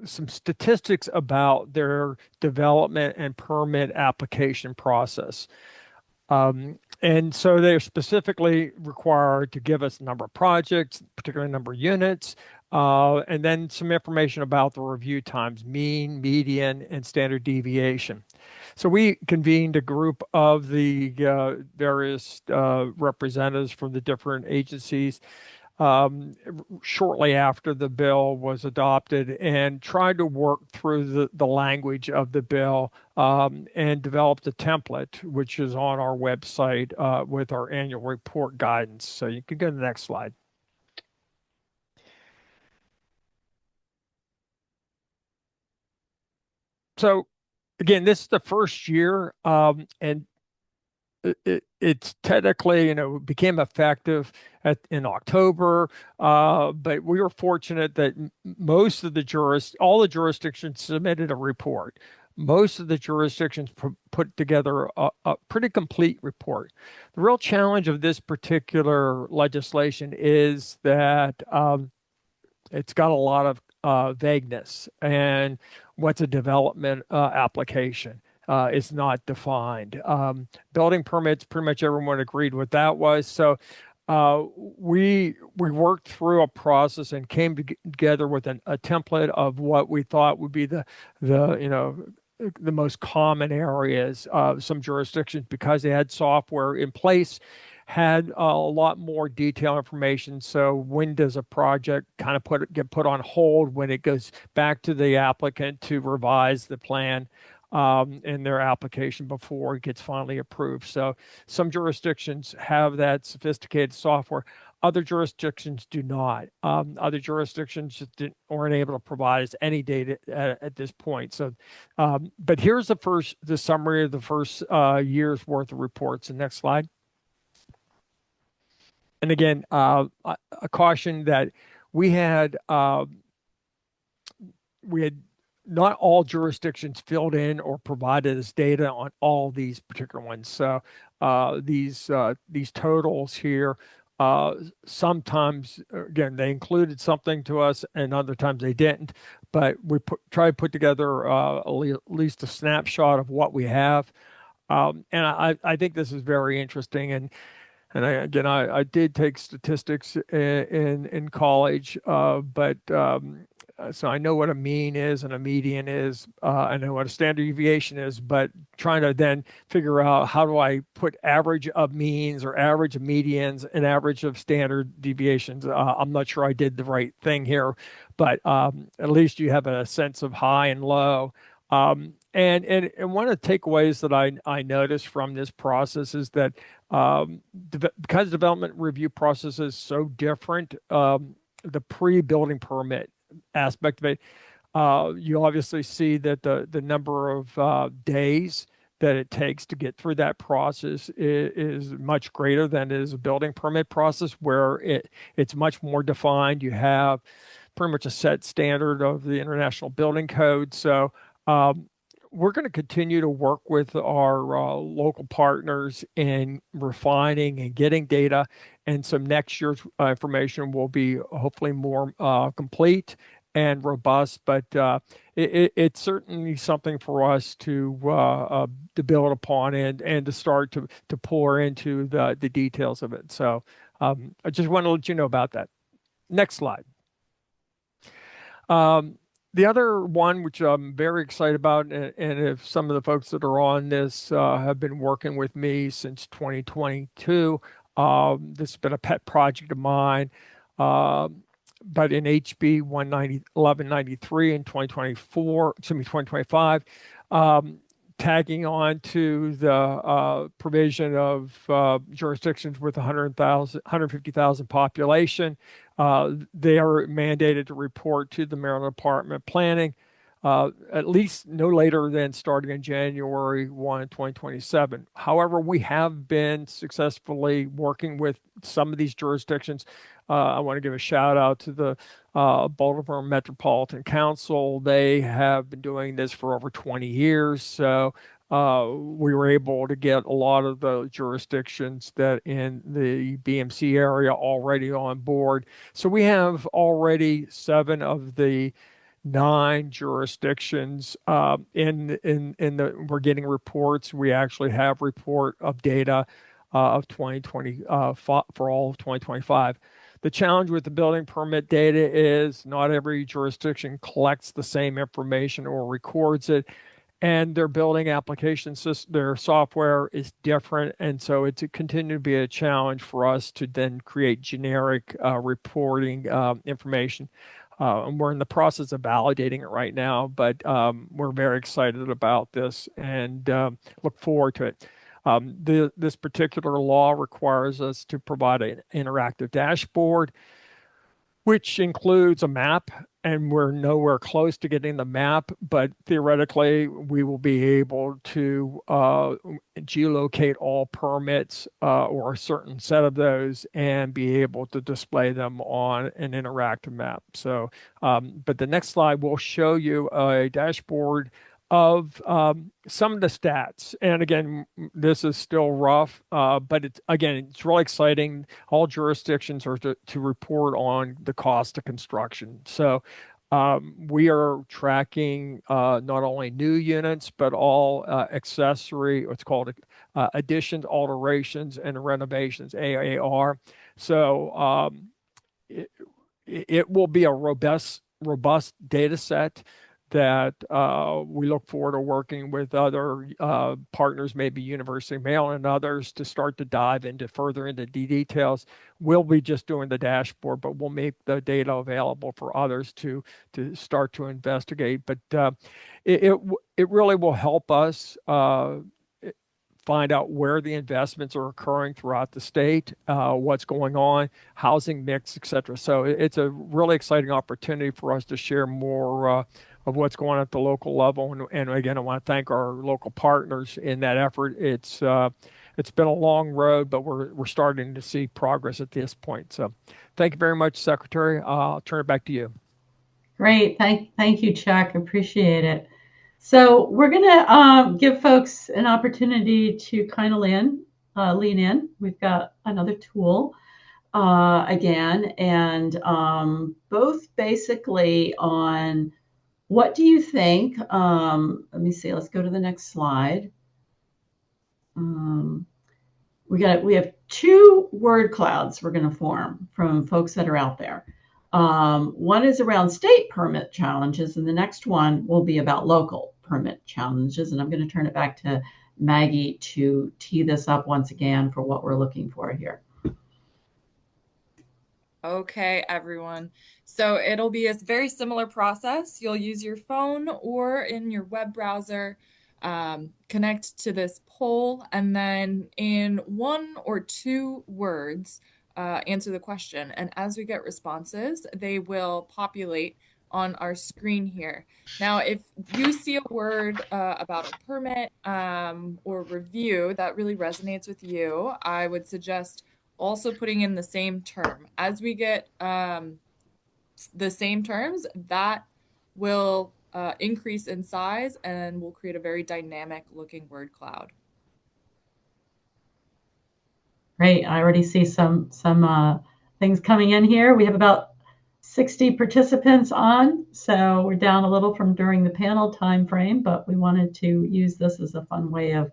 statistics about their development and permit application process. And so they're specifically required to give us a number of projects, particularly number of units, and then some information about the review times, mean, median, and standard deviation. So we convened a group of the various representatives from the different agencies shortly after the bill was adopted and tried to work through the language of the bill and developed a template, which is on our website with our annual report guidance. So you can go to the next slide. So again, this is the first year, and it's technically, became effective in October, but we were fortunate that all the jurisdictions submitted a report. Most of the jurisdictions put together a pretty complete report. The real challenge of this particular legislation is that it's got a lot of vagueness, and what's a development application is not defined. Building permits, pretty much everyone agreed what that was. So we worked through a process and came together with a template of what we thought would be the most common areas. Some jurisdictions, because they had software in place, had a lot more detailed information. So when does a project kind of get put on hold when it goes back to the applicant to revise the plan in their application before it gets finally approved? So some jurisdictions have that sophisticated software. Other jurisdictions do not. Other jurisdictions just weren't able to provide us any data at this point. So, but here's the summary of the first year's worth of reports. The next slide. And again, a caution that we had not all jurisdictions filled in or provided us data on all these particular ones. So these totals here, sometimes, again, they included something to us and other times they didn't, but we try to put together at least a snapshot of what we have. And I think this is very interesting. And I did take statistics in college, but so I know what a mean is and a median is. I know what a standard deviation is, but trying to then figure out how do I put average of means or average of medians and average of standard deviations. I'm not sure I did the right thing here, but at least you have a sense of high and low. And one of the takeaways that I noticed from this process is that because development review process is so different, the pre-building permit aspect of it, you obviously see that the number of days that it takes to get through that process is much greater than it is a building permit process, where it's much more defined. You have pretty much a set standard of the International Building Code. So we're going to continue to work with our local partners in refining and getting data, and some next year's information will be hopefully more complete and robust. But it's certainly something for us to build upon and to start to pour into the details of it. So I just want to let you know about that. Next slide. The other one, which I'm very excited about, and if some of the folks that are on this have been working with me since 2022, this has been a pet project of mine. But in HB 1193 in 2025, tagging on to the provision of jurisdictions with 150,000 population, they are mandated to report to the Maryland Department of Planning at least no later than starting in January 1, 2027. However, we have been successfully working with some of these jurisdictions. I want to give a shout out to the Baltimore Metropolitan Council. They have been doing this for over 20 years. So we were able to get a lot of the jurisdictions that in the BMC area already on board. So we have already 7 of the 9 jurisdictions in the we're getting reports. We actually have report of data of 2020 for all of 2025. The challenge with the building permit data is not every jurisdiction collects the same information or records it, and their building application system, their software is different, and so it's a continue to be a challenge for us to then create generic reporting information. And we're in the process of validating it right now, but we're very excited about this and look forward to it. This particular law requires us to provide an interactive dashboard, which includes a map, and we're nowhere close to getting the map, but theoretically, we will be able to geolocate all permits or a certain set of those and be able to display them on an interactive map. So, but the next slide will show you a dashboard of some of the stats. And again, this is still rough, but it's really exciting. All jurisdictions are to report on the cost of construction. So we are tracking not only new units, but all accessory, what's called additions, alterations, and renovations, AAR. So it will be a robust data set that we look forward to working with other partners, maybe University of Maryland and others, to start to dive into further into the details. We'll be just doing the dashboard, but we'll make the data available for others to start to investigate. But it really will help us find out where the investments are occurring throughout the state, what's going on, housing mix, et cetera. So it's a really exciting opportunity for us to share more of what's going on at the local level. And again, I want to thank our local partners in that effort. It's been a long road, but we're starting to see progress at this point. So thank you very much, Secretary. I'll turn it back to you. Great. Thank you, Chuck. Appreciate it. So we're going to give folks an opportunity to kind of lean in. We've got another tool again, and both basically on what do you think? Let me see. Let's go to the next slide. We have 2 word clouds we're going to form from folks that are out there. One is around state permit challenges, and the next one will be about local permit challenges. And I'm going to turn it back to Maggie to tee this up once again for what we're looking for here. Okay, everyone. So it'll be a very similar process. You'll use your phone or in your web browser, connect to this poll, and then in 1 or 2 words, answer the question. And as we get responses, they will populate on our screen here. Now, if you see a word about a permit or review that really resonates with you, I would suggest also putting in the same term. As we get the same terms, that will increase in size and will create a very dynamic looking word cloud. Great. I already see some things coming in here. We have about 60 participants on, so we're down a little from during the panel time frame, but we wanted to use this as a fun way of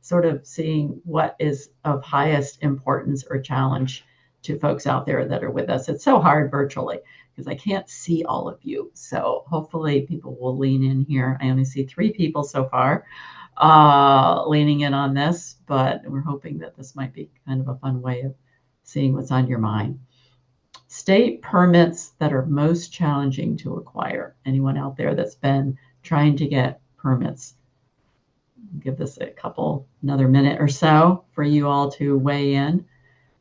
sort of seeing what is of highest importance or challenge to folks out there that are with us. It's so hard virtually because I can't see all of you. So hopefully people will lean in here. I only see 3 people so far leaning in on this, but we're hoping that this might be kind of a fun way of seeing what's on your mind. State permits that are most challenging to acquire. Anyone out there that's been trying to get permits? Give this another minute or so for you all to weigh in.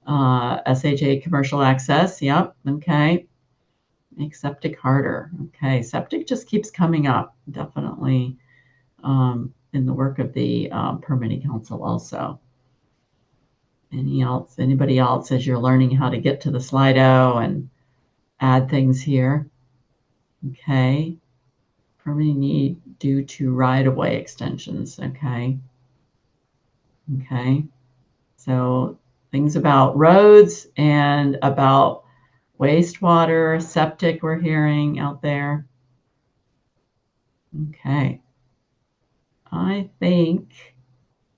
SHA commercial access. Yep. Okay. Make septic harder. Okay, septic just keeps coming up, definitely, in the work of the permitting council also. Anybody else, as you're learning how to get to the Slido and add things here? Okay, permitting need due to right-of-way extensions. Okay, so things about roads and about wastewater, septic we're hearing out there. Okay. I think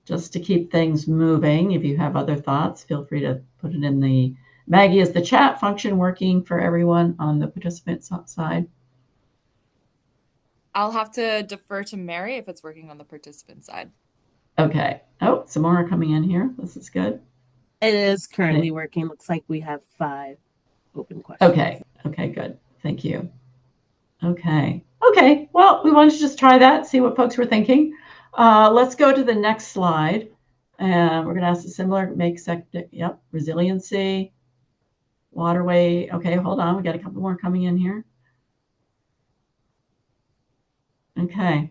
just to keep things moving, if you have other thoughts, feel free to put it in the Maggie, is the chat function working for everyone on the participant side? I'll have to defer to Mary if it's working on the participant side. Okay. Oh, some more are coming in here. This is good. It is currently working. Looks like we have 5 open questions. Okay, good. Thank you. Okay. Well, we wanted to just try that, see what folks were thinking. Let's go to the next slide. And we're going to ask a similar, make septic, yep, resiliency, waterway. Okay, hold on. We got a couple more coming in here. Okay.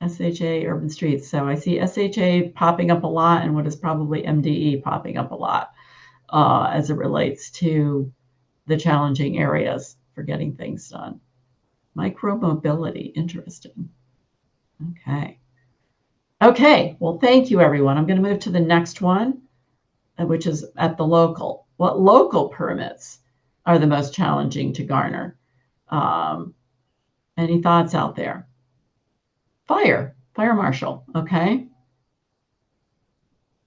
SHA urban streets. So I see SHA popping up a lot and what is probably MDE popping up a lot as it relates to the challenging areas for getting things done. Micromobility, interesting. Okay, well, thank you, everyone. I'm going to move to the next one, which is at the local. What local permits are the most challenging to garner? Any thoughts out there? Fire marshal, okay?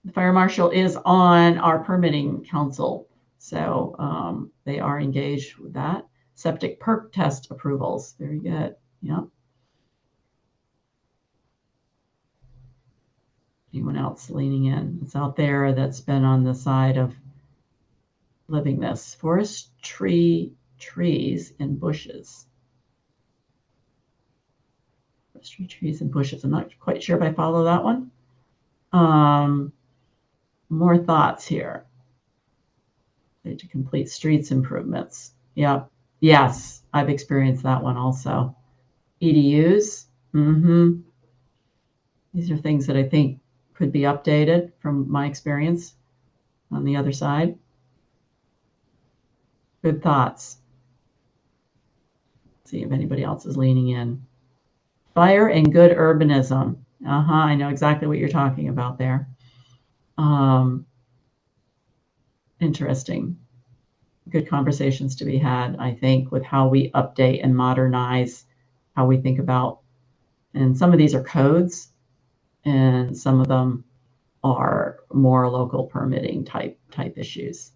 The fire marshal is on our permitting council, so they are engaged with that. Septic perk test approvals, very good, yep. Anyone else leaning in? It's out there that's been on the side of living this. Forestry, trees, and bushes. Forestry, trees, and bushes. I'm not quite sure if I follow that one. More thoughts here. To complete streets improvements. Yep. Yes, I've experienced that one also. EDUs. These are things that I think could be updated from my experience on the other side. Good thoughts. Let's see if anybody else is leaning in. Fire and good urbanism. I know exactly what you're talking about there. Interesting. Good conversations to be had, I think, with how we update and modernize how we think about, and some of these are codes and some of them are more local permitting type issues.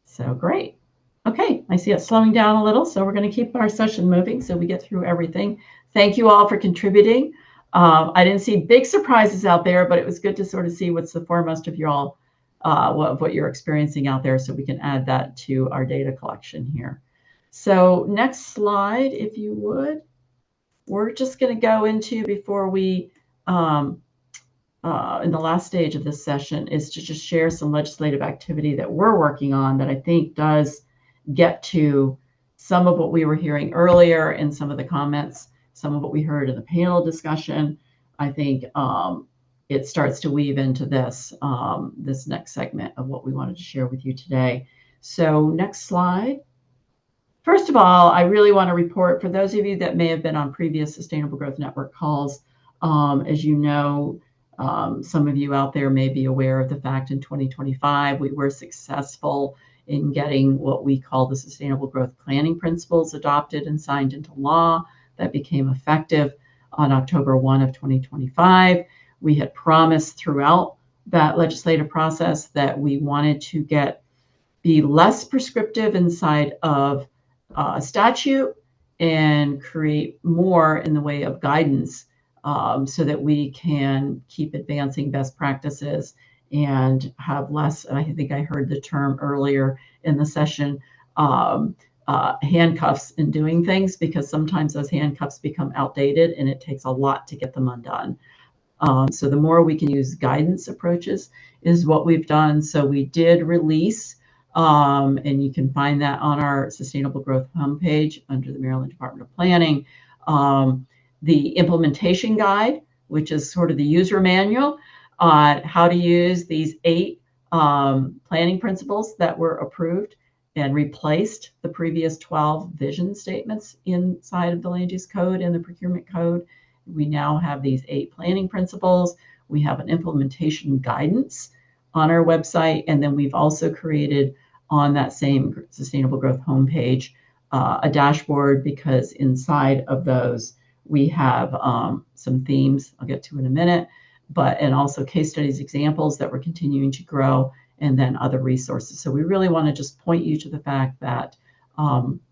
So great. Okay, I see it slowing down a little, so we're going to keep our session moving so we get through everything. Thank you all for contributing. I didn't see big surprises out there, but it was good to sort of see what's the foremost of you all, what you're experiencing out there, so we can add that to our data collection here. So next slide, if you would. We're just going to go into, before we, in the last stage of this session, is to just share some legislative activity that we're working on that I think does get to some of what we were hearing earlier in some of the comments, some of what we heard in the panel discussion. I think it starts to weave into this, this next segment of what we wanted to share with you today. So next slide. First of all, I really want to report, for those of you that may have been on previous Sustainable Growth Network calls, as you know, some of you out there may be aware of the fact in 2025, we were successful in getting what we call the Sustainable Growth Planning Principles adopted and signed into law. That became effective on October 1 of 2025. We had promised throughout that legislative process that we wanted to be less prescriptive inside of a statute and create more in the way of guidance, so that we can keep advancing best practices and have less, I think I heard the term earlier in the session, handcuffs in doing things, because sometimes those handcuffs become outdated and it takes a lot to get them undone. So the more we can use guidance approaches is what we've done. So we did release And you can find that on our Sustainable Growth homepage under the Maryland Department of Planning. The implementation guide, which is sort of the user manual on how to use these 8 planning principles that were approved and replaced the previous 12 vision statements inside of the Land Use Code and the Procurement Code. We now have these 8 planning principles. We have an implementation guidance on our website, and then we've also created on that same Sustainable Growth homepage a dashboard, because inside of those we have some themes I'll get to in a minute, and also case studies, examples that we're continuing to grow, and then other resources. So we really want to just point you to the fact that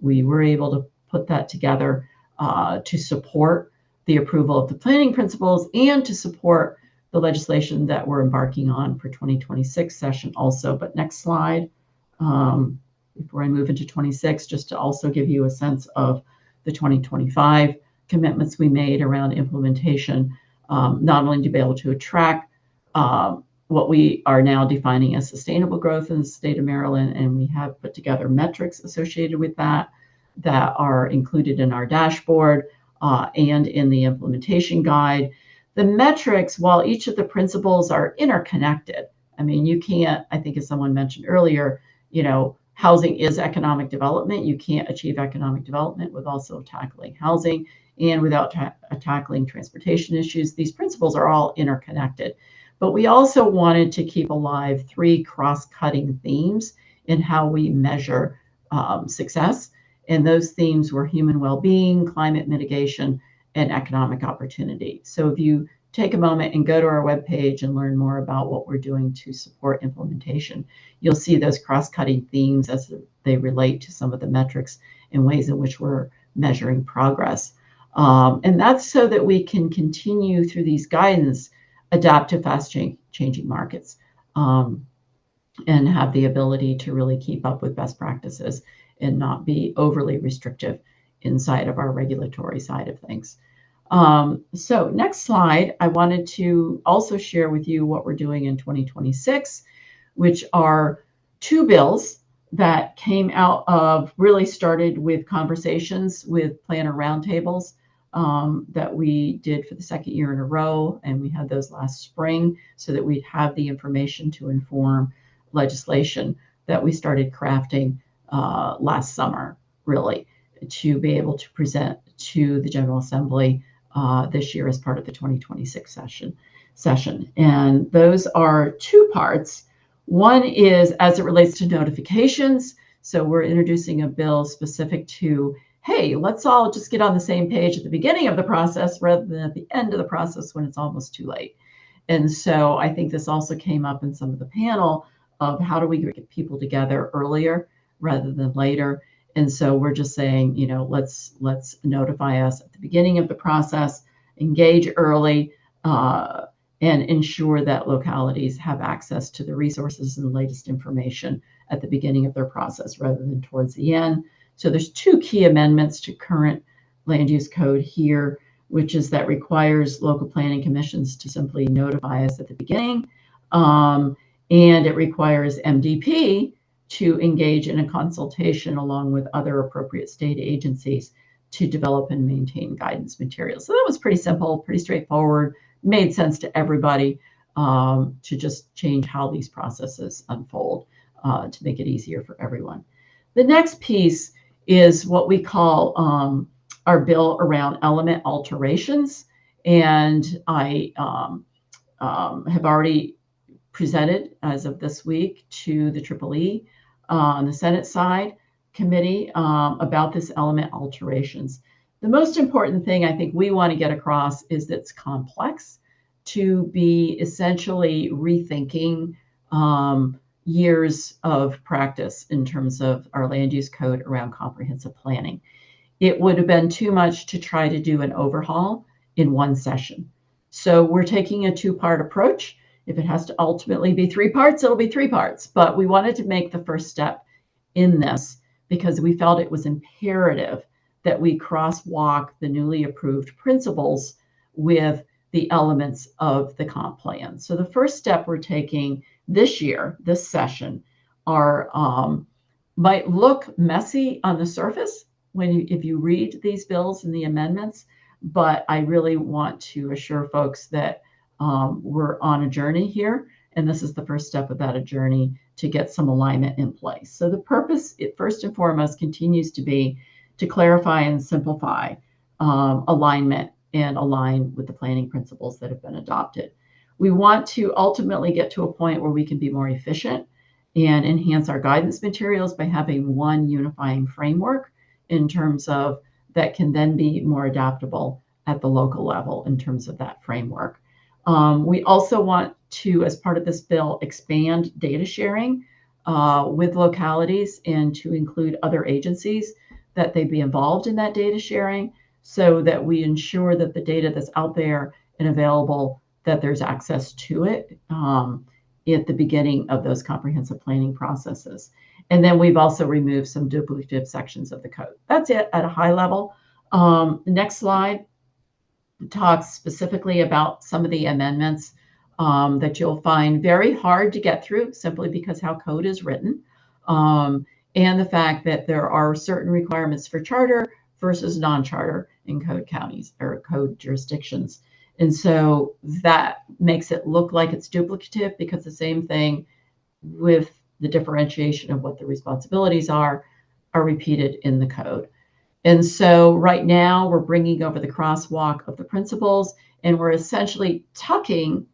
we were able to put that together to support the approval of the planning principles and to support the legislation that we're embarking on for 2026 session also. But next slide, before I move into 26, just to also give you a sense of the 2025 commitments we made around implementation, not only to be able to attract what we are now defining as sustainable growth in the state of Maryland, and we have put together metrics associated with that are included in our dashboard and in the implementation guide. The metrics, while each of the principles are interconnected, I mean, you can't, I think as someone mentioned earlier, housing is economic development. You can't achieve economic development with also tackling housing and without tackling transportation issues. These principles are all interconnected. But we also wanted to keep alive 3 cross-cutting themes in how we measure success. And those themes were human well-being, climate mitigation, and economic opportunity. So if you take a moment and go to our webpage and learn more about what we're doing to support implementation, you'll see those cross-cutting themes as they relate to some of the metrics and ways in which we're measuring progress. And that's so that we can continue through these guidance, adapt to fast changing markets, and have the ability to really keep up with best practices and not be overly restrictive inside of our regulatory side of things. So next slide, I wanted to also share with you what we're doing in 2026, which are 2 bills that came out of, really started with conversations with planner roundtables that we did for the 2nd year in a row. And we had those last spring so that we'd have the information to inform legislation that we started crafting last summer, really, to be able to present to the General Assembly this year as part of the 2026 session. And those are 2 parts. One is as it relates to notifications. So we're introducing a bill specific to, hey, let's all just get on the same page at the beginning of the process rather than at the end of the process when it's almost too late. And so I think this also came up in some of the panel of how do we get people together earlier rather than later. And so we're just saying, let's notify us at the beginning of the process, engage early, and ensure that localities have access to the resources and the latest information at the beginning of their process rather than towards the end. So there's 2 key amendments to current land use code here, which is that requires local planning commissions to simply notify us at the beginning. And it requires MDP to engage in a consultation along with other appropriate state agencies to develop and maintain guidance materials. So that was pretty simple, pretty straightforward, made sense to everybody to just change how these processes unfold to make it easier for everyone. The next piece is what we call our bill around element alterations. And I have already presented as of this week to the EEE on the Senate side committee about this element alterations. The most important thing I think we want to get across is that it's complex to be essentially rethinking years of practice in terms of our land use code around comprehensive planning. It would have been too much to try to do an overhaul in one session. So we're taking a 2-part approach. If it has to ultimately be 3 parts, it'll be 3 parts. But we wanted to make the first step in this because we felt it was imperative that we crosswalk the newly approved principles with the elements of the comp plan. So the first step we're taking this year, this session, are might look messy on the surface if you read these bills and the amendments, but I really want to assure folks that we're on a journey here, and this is the first step of that journey to get some alignment in place. So the purpose, first and foremost, continues to be to clarify and simplify alignment and align with the planning principles that have been adopted. We want to ultimately get to a point where we can be more efficient and enhance our guidance materials by having one unifying framework in terms of that can then be more adaptable at the local level in terms of that framework. We also want to, as part of this bill, expand data sharing with localities and to include other agencies that they be involved in that data sharing so that we ensure that the data that's out there and available, that there's access to it at the beginning of those comprehensive planning processes. And then we've also removed some duplicative sections of the code. That's it at a high level. The next slide talks specifically about some of the amendments that you'll find very hard to get through simply because how code is written, and the fact that there are certain requirements for charter versus non-charter in code counties or code jurisdictions. And so that makes it look like it's duplicative because the same thing with the differentiation of what the responsibilities are repeated in the code. And so right now we're bringing over the crosswalk of the principles, and we're essentially tucking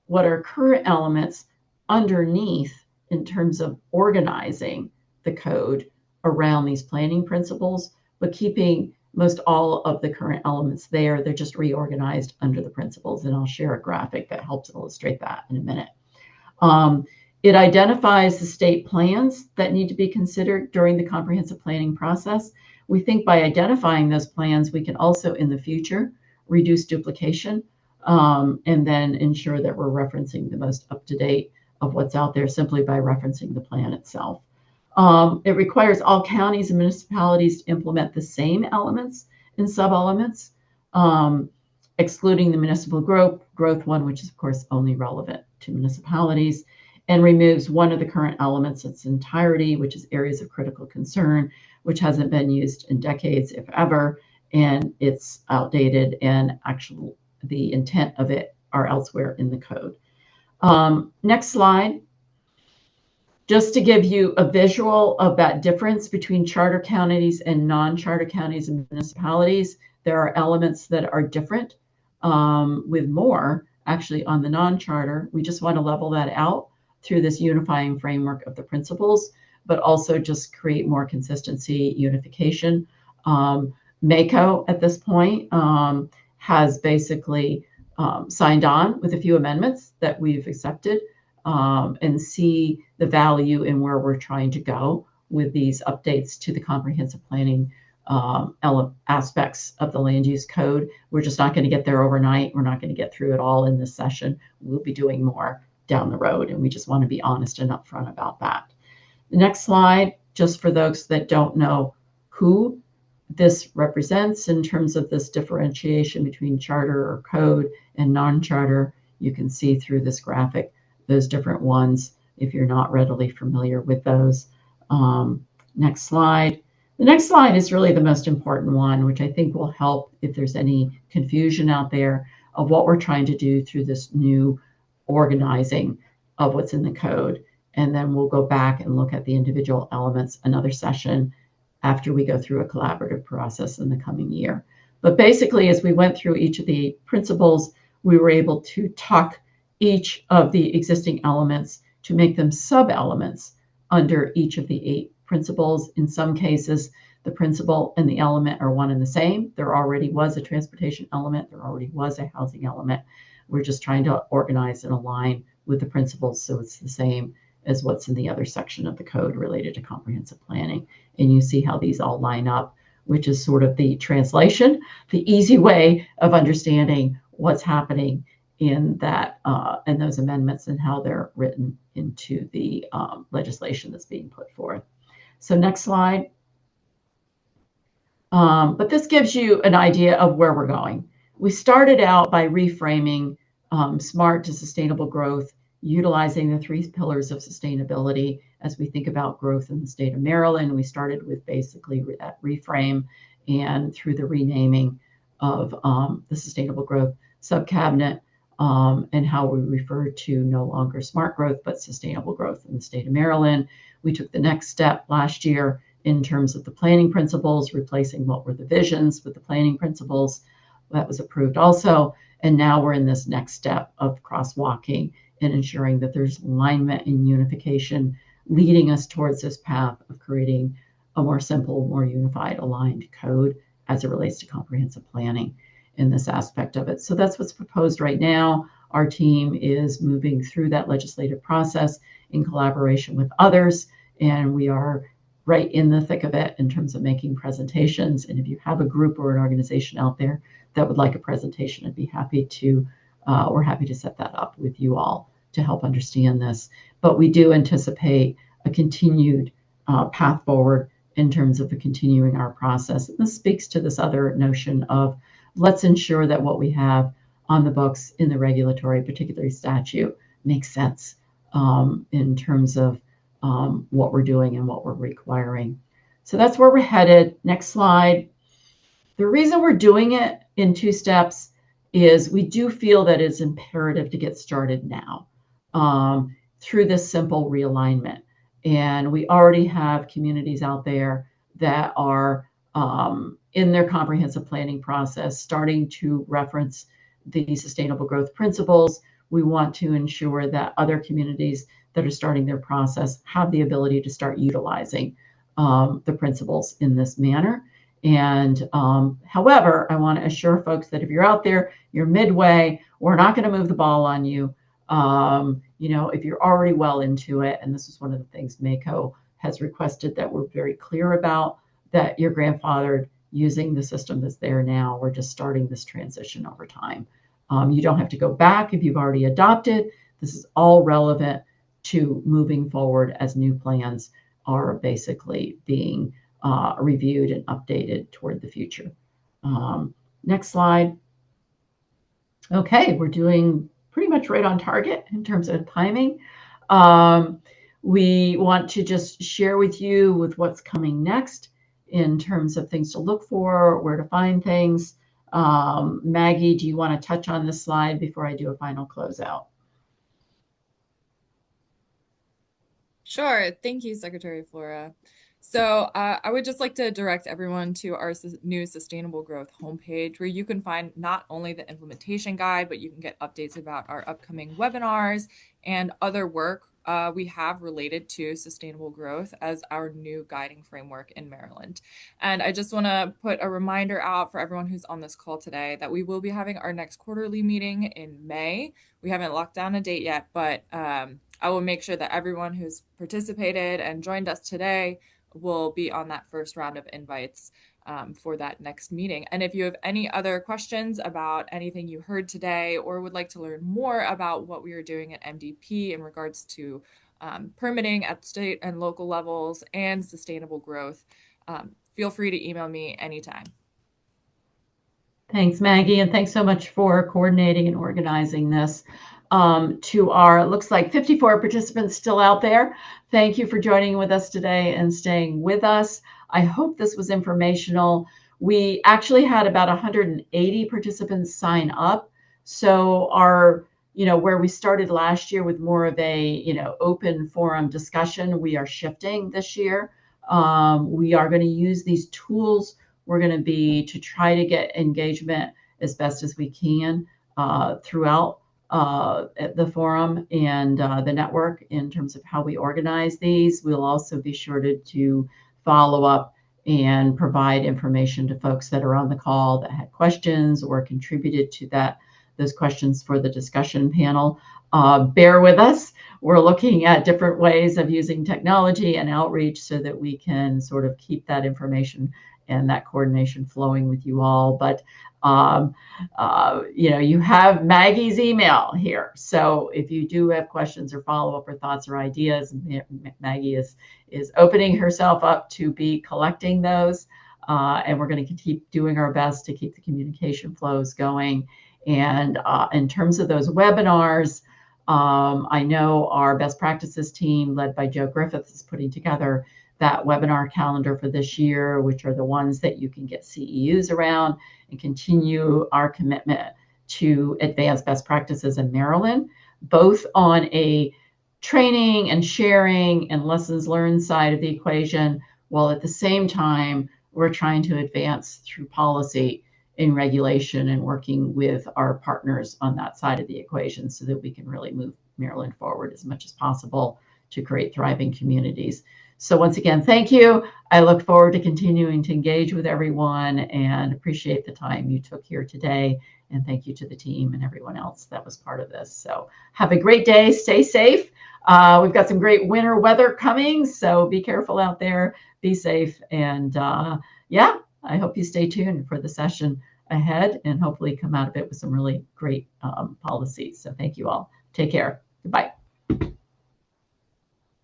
what are current elements underneath in terms of organizing the code around these planning principles, but keeping most all of the current elements there. They're just reorganized under the principles, and I'll share a graphic that helps illustrate that in a minute. It identifies the state plans that need to be considered during the comprehensive planning process. We think by identifying those plans, we can also in the future reduce duplication and then ensure that we're referencing the most up-to-date of what's out there simply by referencing the plan itself. It requires all counties and municipalities to implement the same elements and sub-elements, excluding the municipal growth one, which is of course only relevant to municipalities, and removes one of the current elements in its entirety, which is areas of critical concern, which hasn't been used in decades, if ever, and it's outdated, and actually the intent of it are elsewhere in the code. Next slide. Just to give you a visual of that difference between charter counties and non-charter counties and municipalities, there are elements that are different with more actually on the non-charter. We just want to level that out through this unifying framework of the principles, but also just create more consistency, unification. MACo at this point has basically signed on with a few amendments that we've accepted and see the value in where we're trying to go with these updates to the comprehensive planning aspects of the land use code. We're just not going to get there overnight. We're not going to get through it all in this session. We'll be doing more down the road, and we just want to be honest and upfront about that. The next slide, just for those that don't know who this represents in terms of this differentiation between charter or code and non-charter, you can see through this graphic those different ones if you're not readily familiar with those. Next slide. The next slide is really the most important one, which I think will help if there's any confusion out there of what we're trying to do through this new organizing of what's in the code. And then we'll go back and look at the individual elements another session after we go through a collaborative process in the coming year. But basically, as we went through each of the principles, we were able to tuck each of the existing elements to make them sub-elements under each of the 8 principles. In some cases, the principle and the element are one and the same. There already was a transportation element. There already was a housing element. We're just trying to organize and align with the principles so it's the same as what's in the other section of the code related to comprehensive planning. And you see how these all line up, which is sort of the translation, the easy way of understanding what's happening in that in those amendments and how they're written into the legislation that's being put forth. So next slide. But this gives you an idea of where we're going. We started out by reframing smart to sustainable growth utilizing the 3 pillars of sustainability as we think about growth in the state of Maryland. We started with basically that reframe, and through the renaming of the Sustainable Growth Subcabinet, and how we refer to no longer smart growth, but sustainable growth in the state of Maryland. We took the next step last year in terms of the planning principles, replacing what were the visions with the planning principles. That was approved also. And now we're in this next step of crosswalking and ensuring that there's alignment and unification, leading us towards this path of creating a more simple, more unified, aligned code as it relates to comprehensive planning in this aspect of it. So that's what's proposed right now. Our team is moving through that legislative process in collaboration with others, and we are right in the thick of it in terms of making presentations. And if you have a group or an organization out there that would like a presentation, I'd be happy to, we're happy to set that up with you all to help understand this. But we do anticipate a continued path forward in terms of continuing our process. And this speaks to this other notion of let's ensure that what we have on the books in the regulatory, particularly statute, makes sense in terms of what we're doing and what we're requiring. So that's where we're headed. Next slide. The reason we're doing it in 2 steps is we do feel that it's imperative to get started now through this simple realignment. And we already have communities out there that are in their comprehensive planning process starting to reference the sustainable growth principles. We want to ensure that other communities that are starting their process have the ability to start utilizing the principles in this manner. And however, I want to assure folks that if you're out there, you're midway, we're not going to move the ball on you. You know, if you're already well into it, and this is one of the things MACo has requested that we're very clear about, that you're grandfathered using the system that's there now. We're just starting this transition over time. You don't have to go back if you've already adopted. This is all relevant to moving forward as new plans are basically being reviewed and updated toward the future. Next slide. Okay, we're doing pretty much right on target in terms of timing. We want to just share with you with what's coming next in terms of things to look for, where to find things. Maggie, do you want to touch on this slide before I do a final closeout? Sure. Thank you, Secretary Flora. So I would just like to direct everyone to our new Sustainable Growth homepage, where you can find not only the implementation guide, but you can get updates about our upcoming webinars and other work we have related to sustainable growth as our new guiding framework in Maryland. And I just want to put a reminder out for everyone who's on this call today that we will be having our next quarterly meeting in May. We haven't locked down a date yet, but I will make sure that everyone who's participated and joined us today will be on that first round of invites for that next meeting. And if you have any other questions about anything you heard today, or would like to learn more about what we are doing at MDP in regards to permitting at state and local levels and sustainable growth, feel free to email me anytime. Thanks, Maggie, and thanks so much for coordinating and organizing this. To our, looks like 54 participants still out there. Thank you for joining with us today and staying with us. I hope this was informational. We actually had about 180 participants sign up. So our, where we started last year with more of a, open forum discussion, we are shifting this year. We are going to use these tools. We're going to be to try to get engagement as best as we can throughout the forum and the network in terms of how we organize these. We'll also be sure to follow up and provide information to folks that are on the call that had questions or contributed to those questions for the discussion panel. Bear with us. We're looking at different ways of using technology and outreach so that we can sort of keep that information and that coordination flowing with you all. But you have Maggie's email here. So if you do have questions or follow-up or thoughts or ideas, Maggie is opening herself up to be collecting those. And we're going to keep doing our best to keep the communication flows going. And in terms of those webinars, I know our best practices team, led by Joe Griffiths, is putting together that webinar calendar for this year, which are the ones that you can get CEUs around and continue our commitment to advance best practices in Maryland, both on a training and sharing and lessons learned side of the equation, while at the same time, we're trying to advance through policy in regulation and working with our partners on that side of the equation so that we can really move Maryland forward as much as possible to create thriving communities. So once again, thank you. I look forward to continuing to engage with everyone and appreciate the time you took here today. And thank you to the team and everyone else that was part of this. So have a great day. Stay safe. We've got some great winter weather coming, so be careful out there. Be safe. And yeah, I hope you stay tuned for the session ahead and hopefully come out of it with some really great policies. So thank you all. Take care. Goodbye.